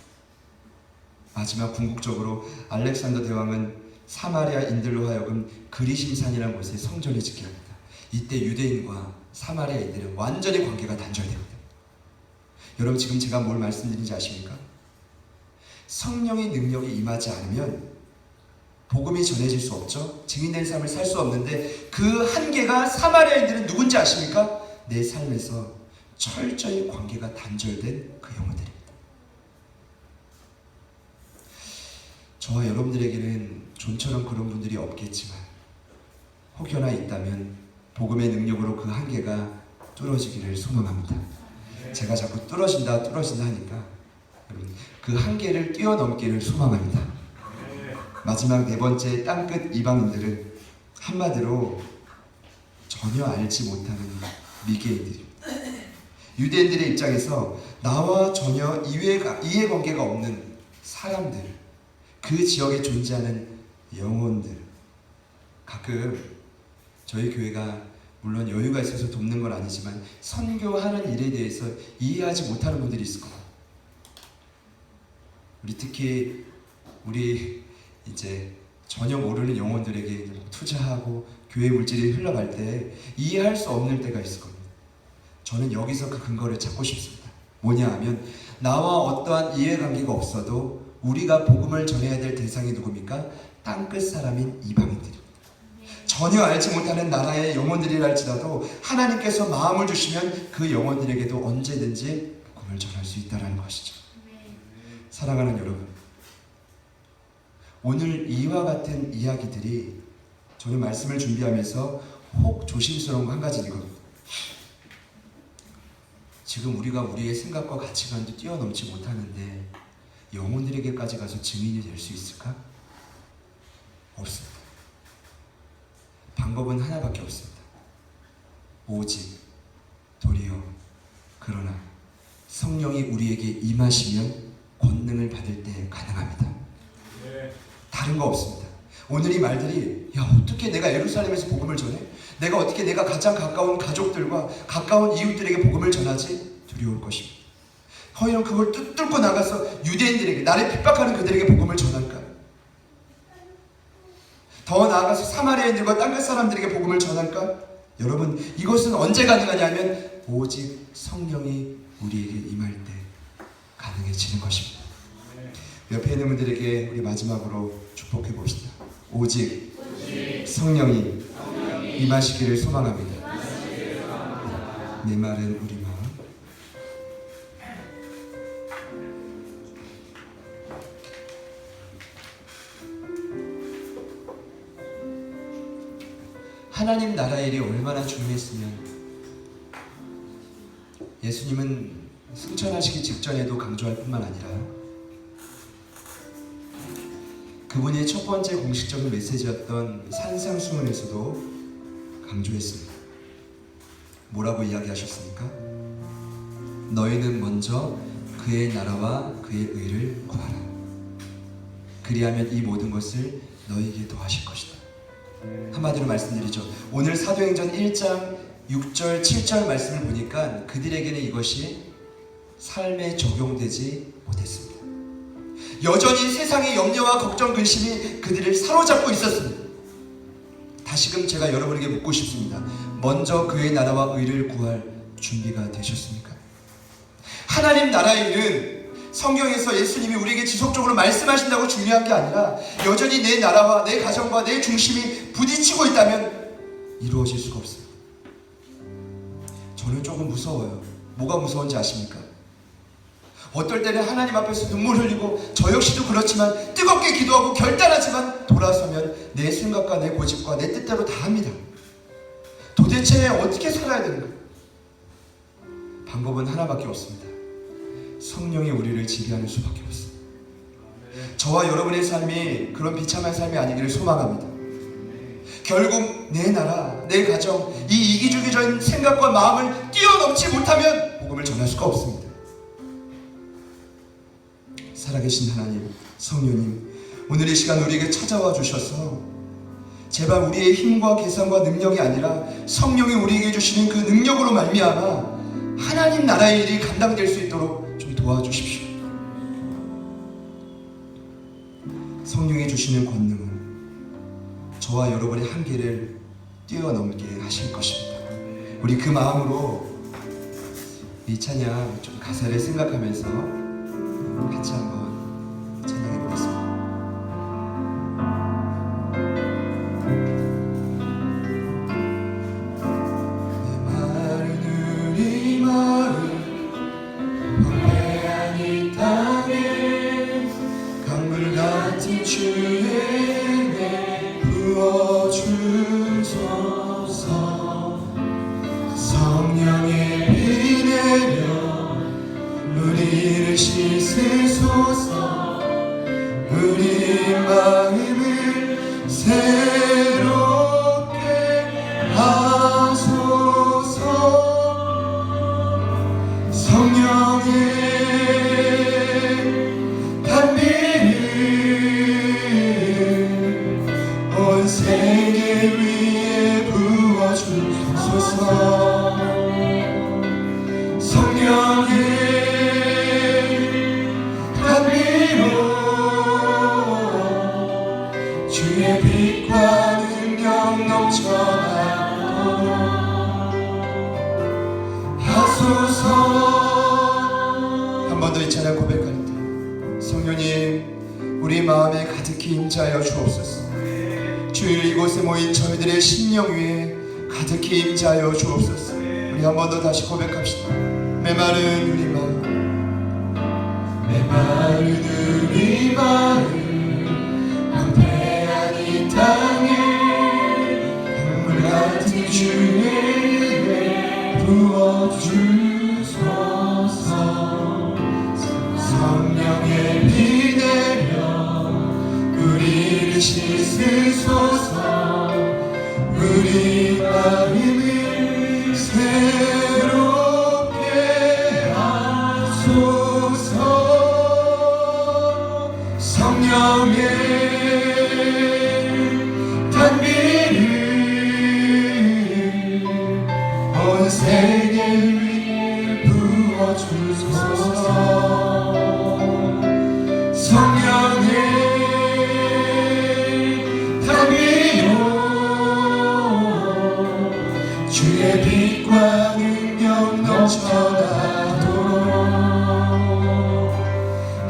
마지막 궁극적으로 알렉산더 대왕은 사마리아인들로 하여금 그리심산이라는 곳에 성전을 짓게 합니다. 이때 유대인과 사마리아인들은 완전히 관계가 단절됩니다. 여러분, 지금 제가 뭘 말씀드린지 아십니까? 성령의 능력이 임하지 않으면 복음이 전해질 수 없죠. 증인된 삶을 살 수 없는데 그 한계가 사마리아인들은 누군지 아십니까? 내 삶에서 철저히 관계가 단절된 그 영혼들입니다. 저와 여러분들에게는 좀처럼 그런 분들이 없겠지만 혹여나 있다면 복음의 능력으로 그 한계가 뚫어지기를 소망합니다. 제가 자꾸 뚫어진다 하니까 그 한계를 뛰어넘기를 소망합니다. 마지막 네 번째 땅끝 이방인들은 한마디로 전혀 알지 못하는 미개인들입니다. 유대인들의 입장에서 나와 전혀 이해관계가 없는 사람들, 그 지역에 존재하는 영혼들, 가끔 저희 교회가 물론 여유가 있어서 돕는 건 아니지만 선교하는 일에 대해서 이해하지 못하는 분들이 있을 거예요. 특히 우리 이제 전혀 모르는 영혼들에게 투자하고 교회 물질이 흘러갈 때 이해할 수 없는 때가 있을 겁니다. 저는 여기서 그 근거를 찾고 싶습니다. 뭐냐 하면 나와 어떠한 이해관계가 없어도 우리가 복음을 전해야 될 대상이 누굽니까? 땅끝 사람인 이방인들입니다. 전혀 알지 못하는 나라의 영혼들이라 할지라도 하나님께서 마음을 주시면 그 영혼들에게도 언제든지 복음을 전할 수 있다는 것이죠. 사랑하는 여러분, 오늘 이와 같은 이야기들이 저는 말씀을 준비하면서 혹 조심스러운 거 한 가지 이겁니다. 지금 우리가 우리의 생각과 가치관도 뛰어넘지 못하는데 영혼들에게까지 가서 증인이 될 수 있을까? 없습니다. 방법은 하나밖에 없습니다. 오직 도리어 그러나 성령이 우리에게 임하시면 권능을 받을 때 가능합니다. 다른 거 없습니다. 오늘 이 말들이 어떻게 내가 예루살렘에서 복음을 전해? 내가 어떻게 내가 가장 가까운 가족들과 가까운 이웃들에게 복음을 전하지? 두려울 것입니다. 허연 그걸 뚫고 나가서 유대인들에게, 나를 핍박하는 그들에게 복음을 전할까? 더 나아가서 사마리아인들과 땅끝 사람들에게 복음을 전할까? 여러분, 이것은 언제 가능하냐면 오직 성령이 우리에게 임할 때 가능해지는 것입니다. 옆에 있는 분들에게 우리 마지막으로 축복해 봅시다. 오직 성령이 임하시기를 소망합니다. 내 말은 우리 마음. 하나님 나라의 일이 얼마나 중요했으면 예수님은 승천하시기 직전에도 강조할 뿐만 아니라 그분의 첫 번째 공식적인 메시지였던 산상수훈에서도 강조했습니다. 뭐라고 이야기하셨습니까? 너희는 먼저 그의 나라와 그의 의를 구하라. 그리하면 이 모든 것을 너희에게 더하실 것이다. 한마디로 말씀드리죠. 오늘 사도행전 1장 6절 7절 말씀을 보니까 그들에게는 이것이 삶에 적용되지 못했습니다. 여전히 세상의 염려와 걱정, 근심이 그들을 사로잡고 있었습니다. 다시금 제가 여러분에게 묻고 싶습니다. 먼저 그의 나라와 의를 구할 준비가 되셨습니까? 하나님 나라의 일은 성경에서 예수님이 우리에게 지속적으로 말씀하신다고 중요한 게 아니라 여전히 내 나라와 내 가정과 내 중심이 부딪히고 있다면 이루어질 수가 없어요. 저는 조금 무서워요. 뭐가 무서운지 아십니까? 어떨 때는 하나님 앞에서 눈물 흘리고 저 역시도 그렇지만 뜨겁게 기도하고 결단하지만 돌아서면 내 생각과 내 고집과 내 뜻대로 다 합니다. 도대체 어떻게 살아야 되는가? 방법은 하나밖에 없습니다. 성령이 우리를 지배하는 수밖에 없습니다. 저와 여러분의 삶이 그런 비참한 삶이 아니기를 소망합니다. 결국 내 나라, 내 가정, 이 이기주기적인 생각과 마음을 뛰어넘지 못하면 복음을 전할 수가 없습니다. 살아계신 하나님, 성령님, 오늘 이 시간 우리에게 찾아와 주셔서 제발 우리의 힘과 계산과 능력이 아니라 성령이 우리에게 주시는 그 능력으로 말미암아 하나님 나라의 일이 감당될 수 있도록 좀 도와주십시오. 성령이 주시는 권능은 저와 여러분의 한계를 뛰어넘게 하실 것입니다. 우리 그 마음으로 이 찬양 좀 가사를 생각하면서 같이 한번 찬양해 보겠습니다. 내 마른 우리 마음 황폐한 이 땅에 강물 같은 주의 내 부어주소서. 성령의 비 내려 우리를 씻으소서. 우리 마음을 새롭게 하소서. 성령의 단비를 온 세계 위에 부어주소서. 성령의 주의 빛과 능력 넘쳐나도록 하소서. 한 번 더 이 찬양 고백할 때 성령님 우리 마음에 가득히 임재하여 주옵소서. 주일 이곳에 모인 저희들의 심령 위에 가득히 임재하여 주옵소서. 우리 한 번 더 다시 고백합시다. 메마른 우리 마음, 메마른 우리 마음 땅에 강물 같은 주의 의 부어주소서. 성령의 비 내려 우리를 씻으소서. 우리 마음을 새롭게 하소서. 성령의 온 세계 위에 부어주소서. 성령의 단비로 주의 빛과 능력 넘쳐나도록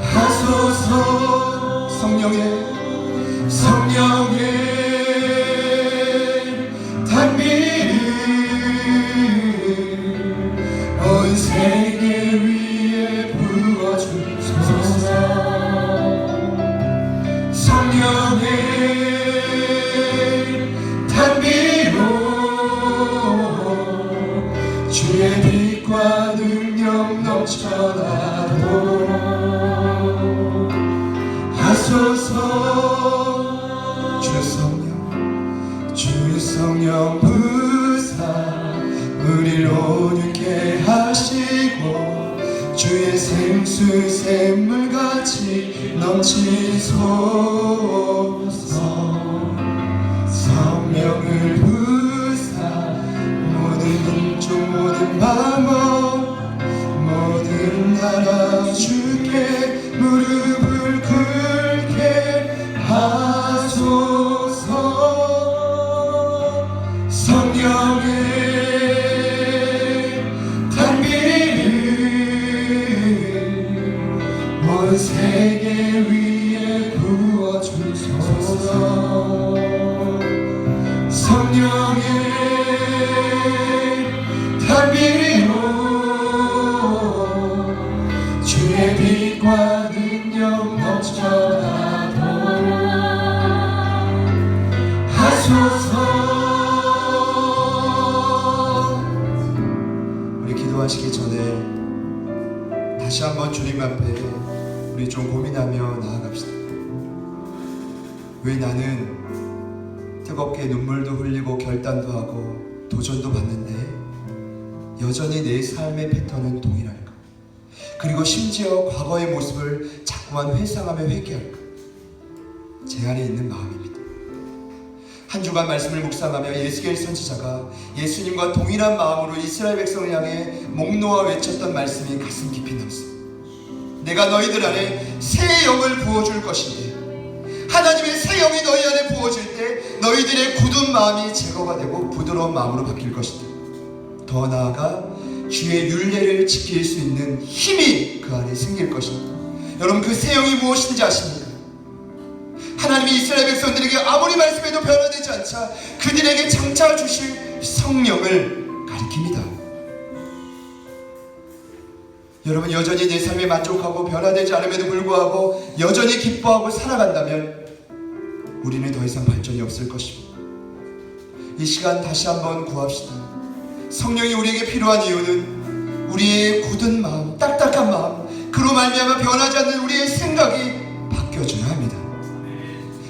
하소서. 성령의 온 세계 위에 부어주소서. 성령의 단비로 주의 빛과 능력 넘쳐나도록 하소서. 주 성령 부사 우리를 온유케 하시고 주의 생수 샘물같이 넘치소서. 종 모든 방언 모든 나라 주께 무릎을 꿇게 하소서. 성령의 온 세계 위에 부어주소서. 성령의 단비로 주의 빛과 능력 넘쳐나도록 하소서. 우리 기도하시기 전에 다시 한번 주님 앞에 우리 좀 고민하며 나아갑시다. 왜 나는 뜨겁게 눈물도 흘리고 결단도 하고 도전도 받는데 여전히 내 삶의 패턴은 동일할까? 그리고 심지어 과거의 모습을 자꾸만 회상하며 회개할까? 제 안에 있는 마음입니다. 한 주간 말씀을 묵상하며 예수겔 선지자가 예수님과 동일한 마음으로 이스라엘 백성을 향해 목 놓아 외쳤던 말씀이 가슴 깊이 남습니다. 내가 너희들 안에 새 영을 부어줄 것인데, 하나님의 새 영이 너희 안에 부어질 때 너희들의 굳은 마음이 제거가 되고 부드러운 마음으로 바뀔 것이다. 더 나아가 주의 율례를 지킬 수 있는 힘이 그 안에 생길 것입니다. 여러분, 그 새 영이 무엇인지 아십니까? 하나님이 이스라엘 백성들에게 아무리 말씀해도 변화되지 않자 그들에게 장차 주실 성령을 가리킵니다. 여러분, 여전히 내 삶에 만족하고 변화되지 않음에도 불구하고 여전히 기뻐하고 살아간다면 우리는 더 이상 발전이 없을 것입니다. 이 시간 다시 한번 구합시다. 성령이 우리에게 필요한 이유는 우리의 굳은 마음, 딱딱한 마음, 그로 말미암아 변하지 않는 우리의 생각이 바뀌어져야 합니다.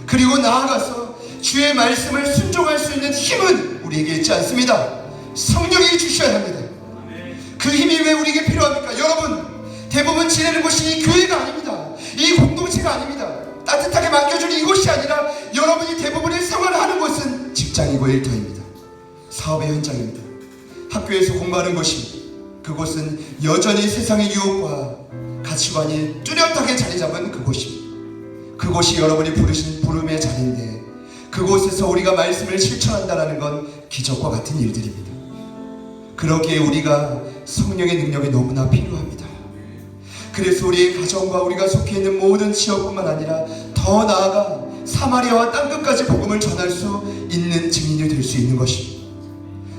그리고 나아가서 주의 말씀을 순종할 수 있는 힘은 우리에게 있지 않습니다. 성령이 주셔야 합니다. 그 힘이 왜 우리에게 필요합니까? 여러분, 대부분 지내는 곳이 이 교회가 아닙니다. 이 공동체가 아닙니다. 따뜻하게 맡겨주는 이곳이 아니라 여러분이 대부분의 생활을 하는 곳은 직장이고 일터입니다. 사업의 현장입니다. 학교에서 공부하는 곳입니다. 그곳은 여전히 세상의 유혹과 가치관이 뚜렷하게 자리 잡은 그곳입니다. 그곳이 여러분이 부르신 부름의 자리인데 그곳에서 우리가 말씀을 실천한다는 건 기적과 같은 일들입니다. 그러기에 우리가 성령의 능력이 너무나 필요합니다. 그래서 우리의 가정과 우리가 속해 있는 모든 지역뿐만 아니라 더 나아가 사마리아와 땅끝까지 복음을 전할 수 있는 증인이 될 수 있는 것입니다.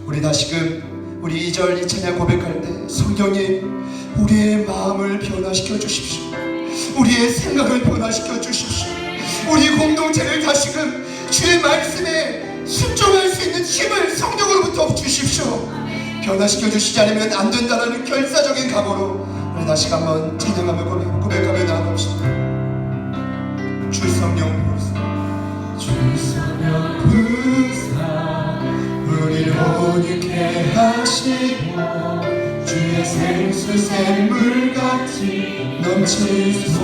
우리 다시금 우리 2절 이 찬양 고백할 때 성령님, 우리의 마음을 변화시켜 주십시오. 우리의 생각을 변화시켜 주십시오. 우리 공동체를 다시금 주의 말씀에 순종할 수 있는 힘을 성령으로부터 주십시오. 변화시켜 주시지 않으면 안 된다는 결사적인 각오로 우리 다시 한번 찬양하며 고백하며 나아갑시다. 주 성령 부으사, 주 성령 부으사 우리를 온유케 하시고 주의 생수 샘물같이 넘치소서.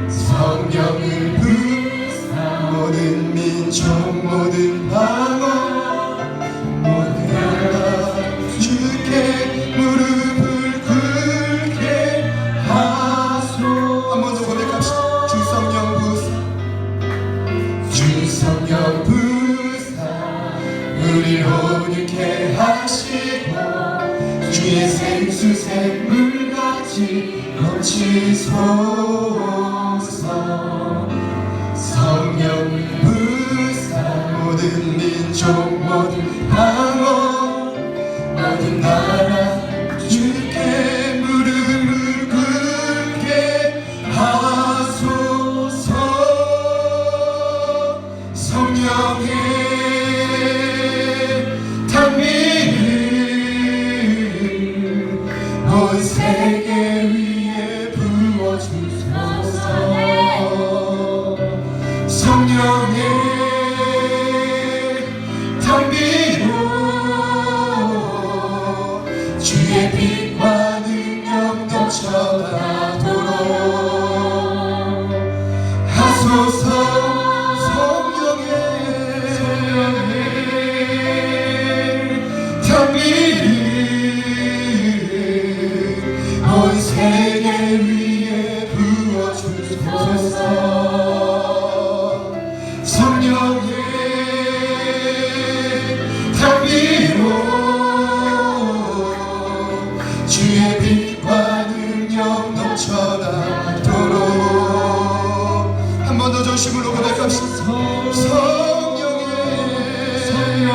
성령을 부으사 모든 민족 모든 방언 모든 나라 주께 무릎을 꿇게 하소. 한 번 더 고백합시다. 주 성령 부으사, 주 성령 부으사 우리를 온유케 하시고 주의 생수 샘물같이 넘치소서. 성령을 부으사 모든 민족 모든 방언 모든 나라 주께 무릎을 꿇게 하소서. 성령의 단비를 온 세계 위에 부어주소서. 성령의 단비로 원하도록 한 번 더 전심으로 고백합시다.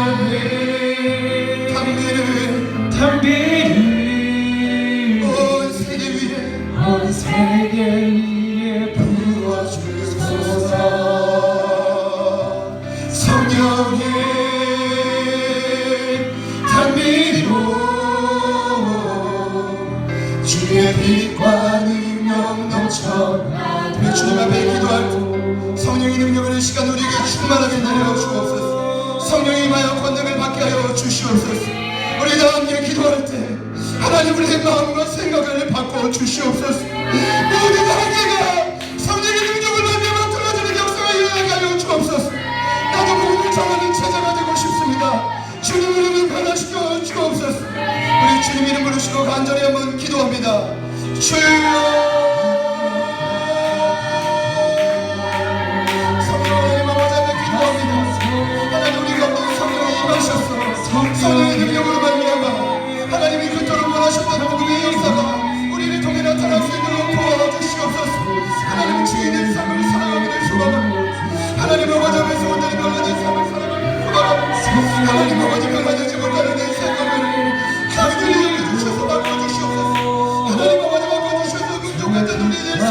성령의 담비를 온 세계 위에 부어주소서. 성령의 담비로 주의 빛과 능력 넘쳐나도록. 우리 주님 앞에 기도할 때 성령의 능력을 이 시간 우리에게 충만하게 내려 주옵소서. 성령이 임하여 권능을 받게 하여 주시옵소서. 우리 다 함께 기도할 때 하나님 우리의 마음과 생각을 바꿔 주시옵소서. 모든 한계가 성령의 능력을 받으며 틀어지는 역사가 일어나게 하여 주옵소서. 나도 복음을 전하는 제자가 되고 싶습니다. 주님 이름을 변화시켜 주옵소서. 우리 주님 이름 부르시고 간절히 한번 기도합니다. 주여 성령의 능력으로 말미암아 하나님이 그토록 원하셨던 복음의 역사가 우리를 통해 나타날 수 있도록 도와주시옵소서. 하나님 주인의 삶을 살아가기를 소망합니다. 하나님 아버지 앞에서 온전히 변화된 삶을 살아가기를 소망합니다. 하나님 아버지 변화되지 못하는 내 생각을 간절히 여겨주셔서 바꿔주시옵소서. 하나님 아버지 바꿔주셔서 긍정같은 우리의 생각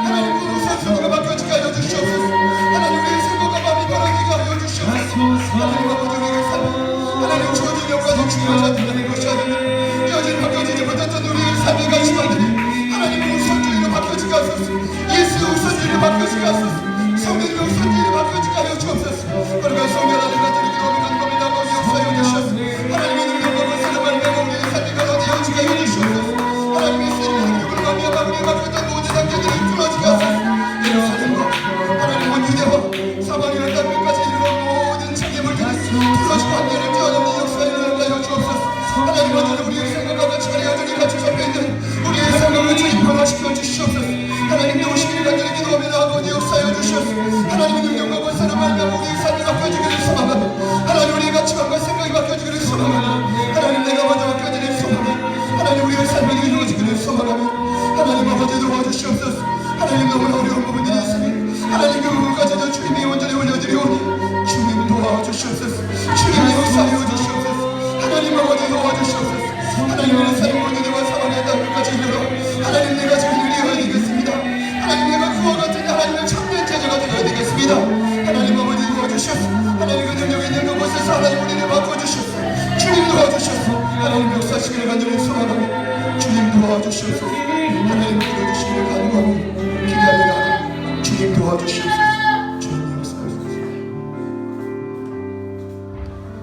하나님 그 우선순위가 바뀌어지게 하여 주시옵소서. 하나님 우리의 생각과 마음이 변하게 하여 주시옵소서. 하나님 아버지 우리의 삶을 하나님 주어진 영광이 중요하지 않다는 것이 아닙니다. 여전히 바뀌어지지 못했던 우리의 삶의 관심들이 하나님의 우선주의로 바뀌어지게 하소서. 예수의 우선주의로 바뀌어지게 하소서. 성령의 우선주의로 바뀌어지게 하여 주옵소서. 그러면 성령 하나님 같은 기도하며 간겁니다. 거기 역사여 주시옵소서. 하나님의 능력과 권세를 말미암아 우리의 삶이 변화되어지게 하여 주시옵소서. 하나님의 세리의 능력을 말미암아 우리의 바뀌었던 모든 단계들을 뚫어지게 하소서. 예루살렘과 하나님 온 유대와 사마리아 땅끝까지 이르러 모든 장애물들을 뚫어지고 한계를 뛰어넘는 역사에 일어나게 하여 주옵소서. 하나님 아버지 우리의 생각과 같이 여전히 같이 잡혀있는 우리의 생각을 주님 변화시켜 주시옵소서. 하나님 도우시기를 간절히 기도하며 아버지 역사여 주시옵소서. 하나님의 능력과 권세를 말미암아 우리의 삶이 바뀌어지기를 소망하며 하나님 우리의 가치관과 생각이 바뀌어지기를 소망하며 하나님 내가 먼저 바뀌어지기를 소망하며 하나님 우리의 삶이 이루어지기를 소망하며 하나님 아버지 도와주시옵소서. 하나님 너무나 어려운 부분들이 있습니다. 하나님 그 부분까지도 주님이 온전히 올려드리오니 주님 도와주시옵소서. 주님이 역사하여 주시옵소서. 하나님 아버지 도와주시옵소서. 하나님의 삶 모든 데와 사망의 땅끝까지 이르러 하나님 내가 지금 누리어야 되겠습니다. 하나님 내가 그와 같은 하나님의 참된 제자가 되어야 되겠습니다. 하나님 아버지 도와주시옵소서. 하나님 그 능력 있는 그곳에서 하나님 우리를 바꿔주시옵소서. 주님 도와주시옵소서. 하나님 역사하시기를 간절히 소망하며 주님 도와주시옵소서. 하나님 도와주시기를 간구하며 기도합니다. 주님 도와주시옵소서. 주님 역사하소서.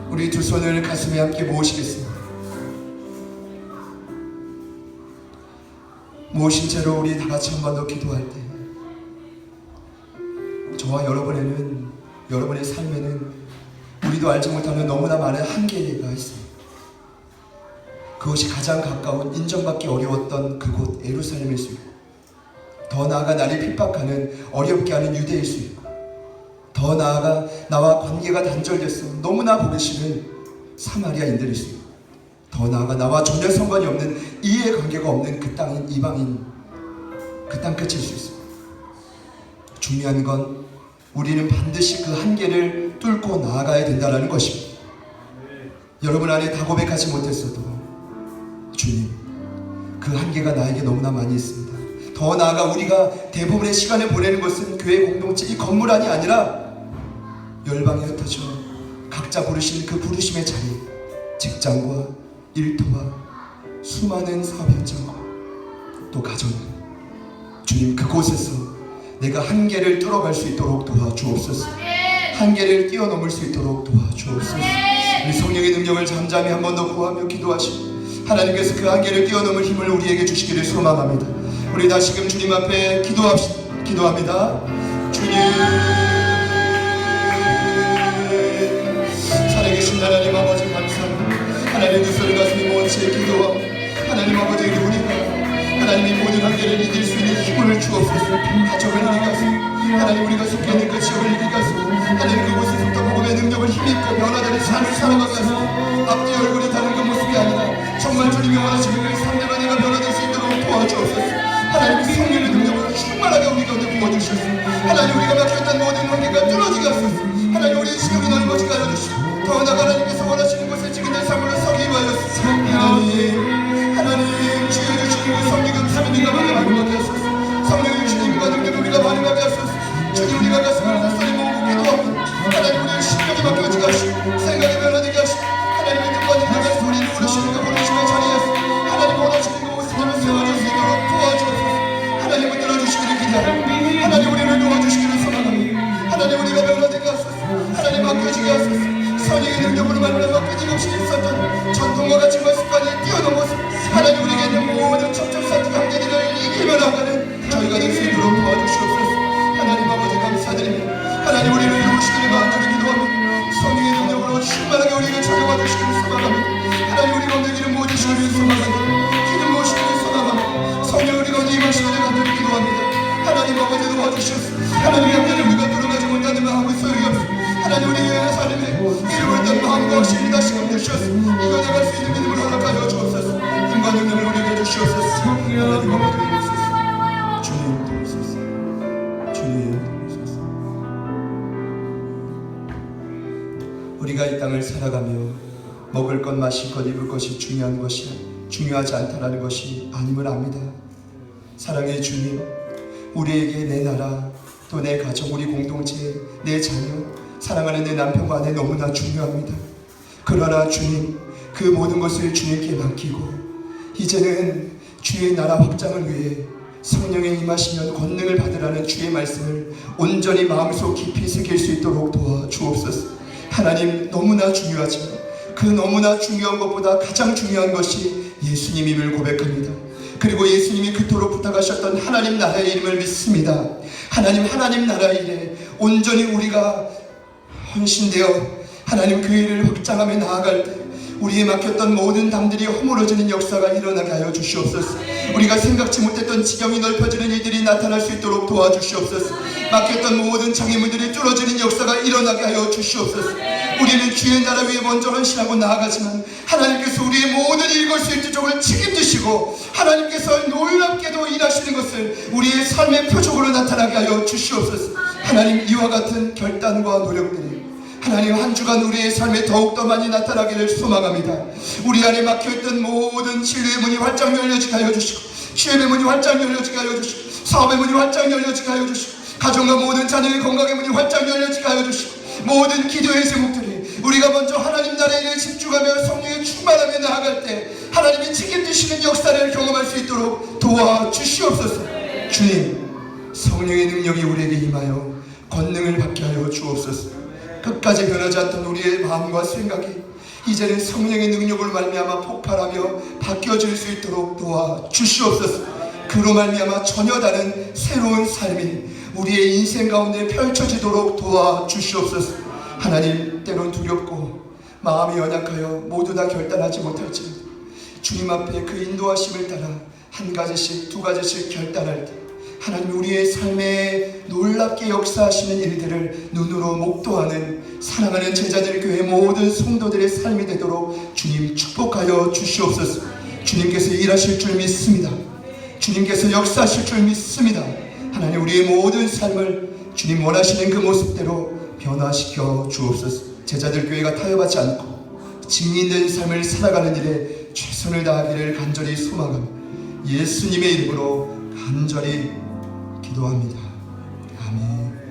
우리 두 손을 가슴에 함께 모으시겠습니다. 모으신 채로 우리 다 같이 한 번 더 기도할 때 저와 여러분의 삶에는 우리도 알지 못하는 너무나 많은 한계가 있습니다. 그것이 가장 가까운 인정받기 어려웠던 그곳 예루살렘일 수 있고 더 나아가 나를 핍박하는 어렵게 하는 유대일 수 있고 더 나아가 나와 관계가 단절됐어 너무나 보기 싫은 사마리아인들일 수 있고 더 나아가 나와 전혀 상관이 없는 이해관계가 없는 그 땅인 이방인 그 땅 끝일 수 있습니다. 중요한 건 우리는 반드시 그 한계를 뚫고 나아가야 된다는 것입니다. 여러분 안에 다 고백하지 못했어도 주님 그 한계가 나에게 너무나 많이 있습니다. 더 나아가 우리가 대부분의 시간을 보내는 것은 교회 공동체 이 건물 안이 아니라 열방에 흩어져 각자 부르신 그 부르심의 자리 직장과 일터와 수많은 사업 현장과 또 가정을 주님 그곳에서 내가 한계를 뚫어갈 수 있도록 도와주옵소서. 한계를 뛰어넘을 수 있도록 도와주옵소서. 우리 성령의 능력을 잠잠히 한 번 더 구하며 기도하시고 하나님께서 그 한계를 뛰어넘을 힘을 우리에게 주시기를 소망합니다. 우리 다시금 주님 앞에 기도합니다. 주님 살아계신 하나님 아버지 감사합니다. 하나님 두 손을 가슴에 모은 채 기도하고 하나님 아버지에게 우리가 하나님이 모든 한계를 이길 수 있는 힘을 주옵소서. 가족을 이기가서 하나님 우리가 속해 있는 그 지역을 이기가서 하나님 그곳에서부터 복음의 능력을 힘입고 변화되는 삶을 살아가게 하소서. 앞뒤 얼굴이 다른 그 모습이 아니라 정말 주님이 원하시는 그 삶대로 내가 변화될 수 있도록 도와주옵소서. 하나님 그 성령 주님 우리가 가슴을 목소리 모으고 기도합니다. 하나님 우리의 심령이 바뀌어지게 하시고 생각이 변화되게 하시고 하나님의 눈과 능력을 소리를 부르시는 그 부르심의 자리에서 하나님 원하시는 그 모습을 세워줄 수 있도록 도와주옵소서. 하나님을 들어주시기를 기대합니다. 하나님 우리를 도와주시기를 소망합니다. 하나님 우리가 변화되게 하소서. 하나님 바뀌어지게 하소서. 선의의 능력으로 말미암아 끊임없이 있었던 전통과 가치와 습관이 뛰어넘어서 하나님 우리에게 있는 모든 첩첩산 강제들을 이기며 나가는 저희가 될 수 있도록 도와주시옵소서. 하나님 아버지 감사드립니다. 하나님 우리를 이루시기를 간절히 기도합니다. 선의의 능력으로 충만하게 우리에게 찾아와 주시기를 소망합니다. 하나님 우리 가운데 기름 부어주시기를 소망합니다. 기름 부으시기를 소망합니다. 성령 우리 가운데 임하시기를 간절히 기도합니다. 하나님 아버지 도와주시옵소서. 하나님의 함께를 우리가 들어가지 못하는 마음을 소용이 없어. 하나님 우리의 삶에 이름을 딴 마음과 확신이 다시금 주시옵소서. 이겨나갈 수 있는 믿음을 허락하여 주옵소서. 힘과 능력을 우리에게 주시옵소서. 하나님 아버지 도우소서. 주님 도우소서. 주님 도우소서. 우리가 이 땅을 살아가며 먹을 것, 마실 것, 입을 것이 중요한 것이 중요하지 않다라는 것이 아님을 압니다. 사랑의 주님, 우리에게 내 나라, 또 내 가족, 우리 공동체, 내 자녀, 사랑하는 내 남편과 아내 너무나 중요합니다. 그러나 주님, 그 모든 것을 주님께 맡기고 이제는 주의 나라 확장을 위해 성령의 임하시면 권능을 받으라는 주의 말씀을 온전히 마음속 깊이 새길 수 있도록 도와주옵소서. 하나님, 너무나 중요하지만 그 너무나 중요한 것보다 가장 중요한 것이 예수님임을 고백합니다. 그리고 예수님이 그토록 부탁하셨던 하나님 나라의 이름을 믿습니다. 하나님 나라의 일에 온전히 우리가 헌신되어 하나님 그 일을 확장하며 나아갈 때 우리의 막혔던 모든 담들이 허물어지는 역사가 일어나게 하여 주시옵소서. 우리가 생각지 못했던 지경이 넓어지는 일들이 나타날 수 있도록 도와주시옵소서. 막혔던 모든 장애물들이 뚫어지는 역사가 일어나게 하여 주시옵소서. 우리는 주의 나라 위에 먼저 헌신하고 나아가지만 하나님께서 우리의 모든 일거수일투족을 책임지시고 하나님께서 놀랍게도 일하시는 것을 우리의 삶의 표적으로 나타나게 하여 주시옵소서. 하나님, 이와 같은 결단과 노력들이 하나님 한 주간 우리의 삶에 더욱더 많이 나타나기를 소망합니다. 우리 안에 막혀있던 모든 진리의 문이 활짝 열려지게 하여 주시고 취업의 문이 활짝 열려지게 하여 주시고 사업의 문이 활짝 열려지게 하여 주시고 가정과 모든 자녀의 건강의 문이 활짝 열려지게 하여 주시고 모든 기도의 제목들이 우리가 먼저 하나님 나라의 일에 집중하며 성령에 충만하며 나아갈 때 하나님이 책임지시는 역사를 경험할 수 있도록 도와주시옵소서. 주님, 성령의 능력이 우리에게 임하여 권능을 받게 하여 주옵소서. 끝까지 변하지 않던 우리의 마음과 생각이 이제는 성령의 능력을 말미암아 폭발하며 바뀌어질 수 있도록 도와주시옵소서. 그로 말미암아 전혀 다른 새로운 삶이 우리의 인생 가운데 펼쳐지도록 도와주시옵소서. 하나님, 때론 두렵고 마음이 연약하여 모두 다 결단하지 못할지라도 주님 앞에 그 인도하심을 따라 한 가지씩 두 가지씩 결단할 때 하나님 우리의 삶에 놀랍게 역사하시는 일들을 눈으로 목도하는 사랑하는 제자들 교회 모든 성도들의 삶이 되도록 주님 축복하여 주시옵소서. 주님께서 일하실 줄 믿습니다. 주님께서 역사하실 줄 믿습니다. 하나님, 우리의 모든 삶을 주님 원하시는 그 모습대로 변화시켜 주옵소서. 제자들 교회가 타협하지 않고 증인된 삶을 살아가는 일에 최선을 다하기를 간절히 소망합니다. 예수님의 이름으로 간절히 기도합니다. 아멘.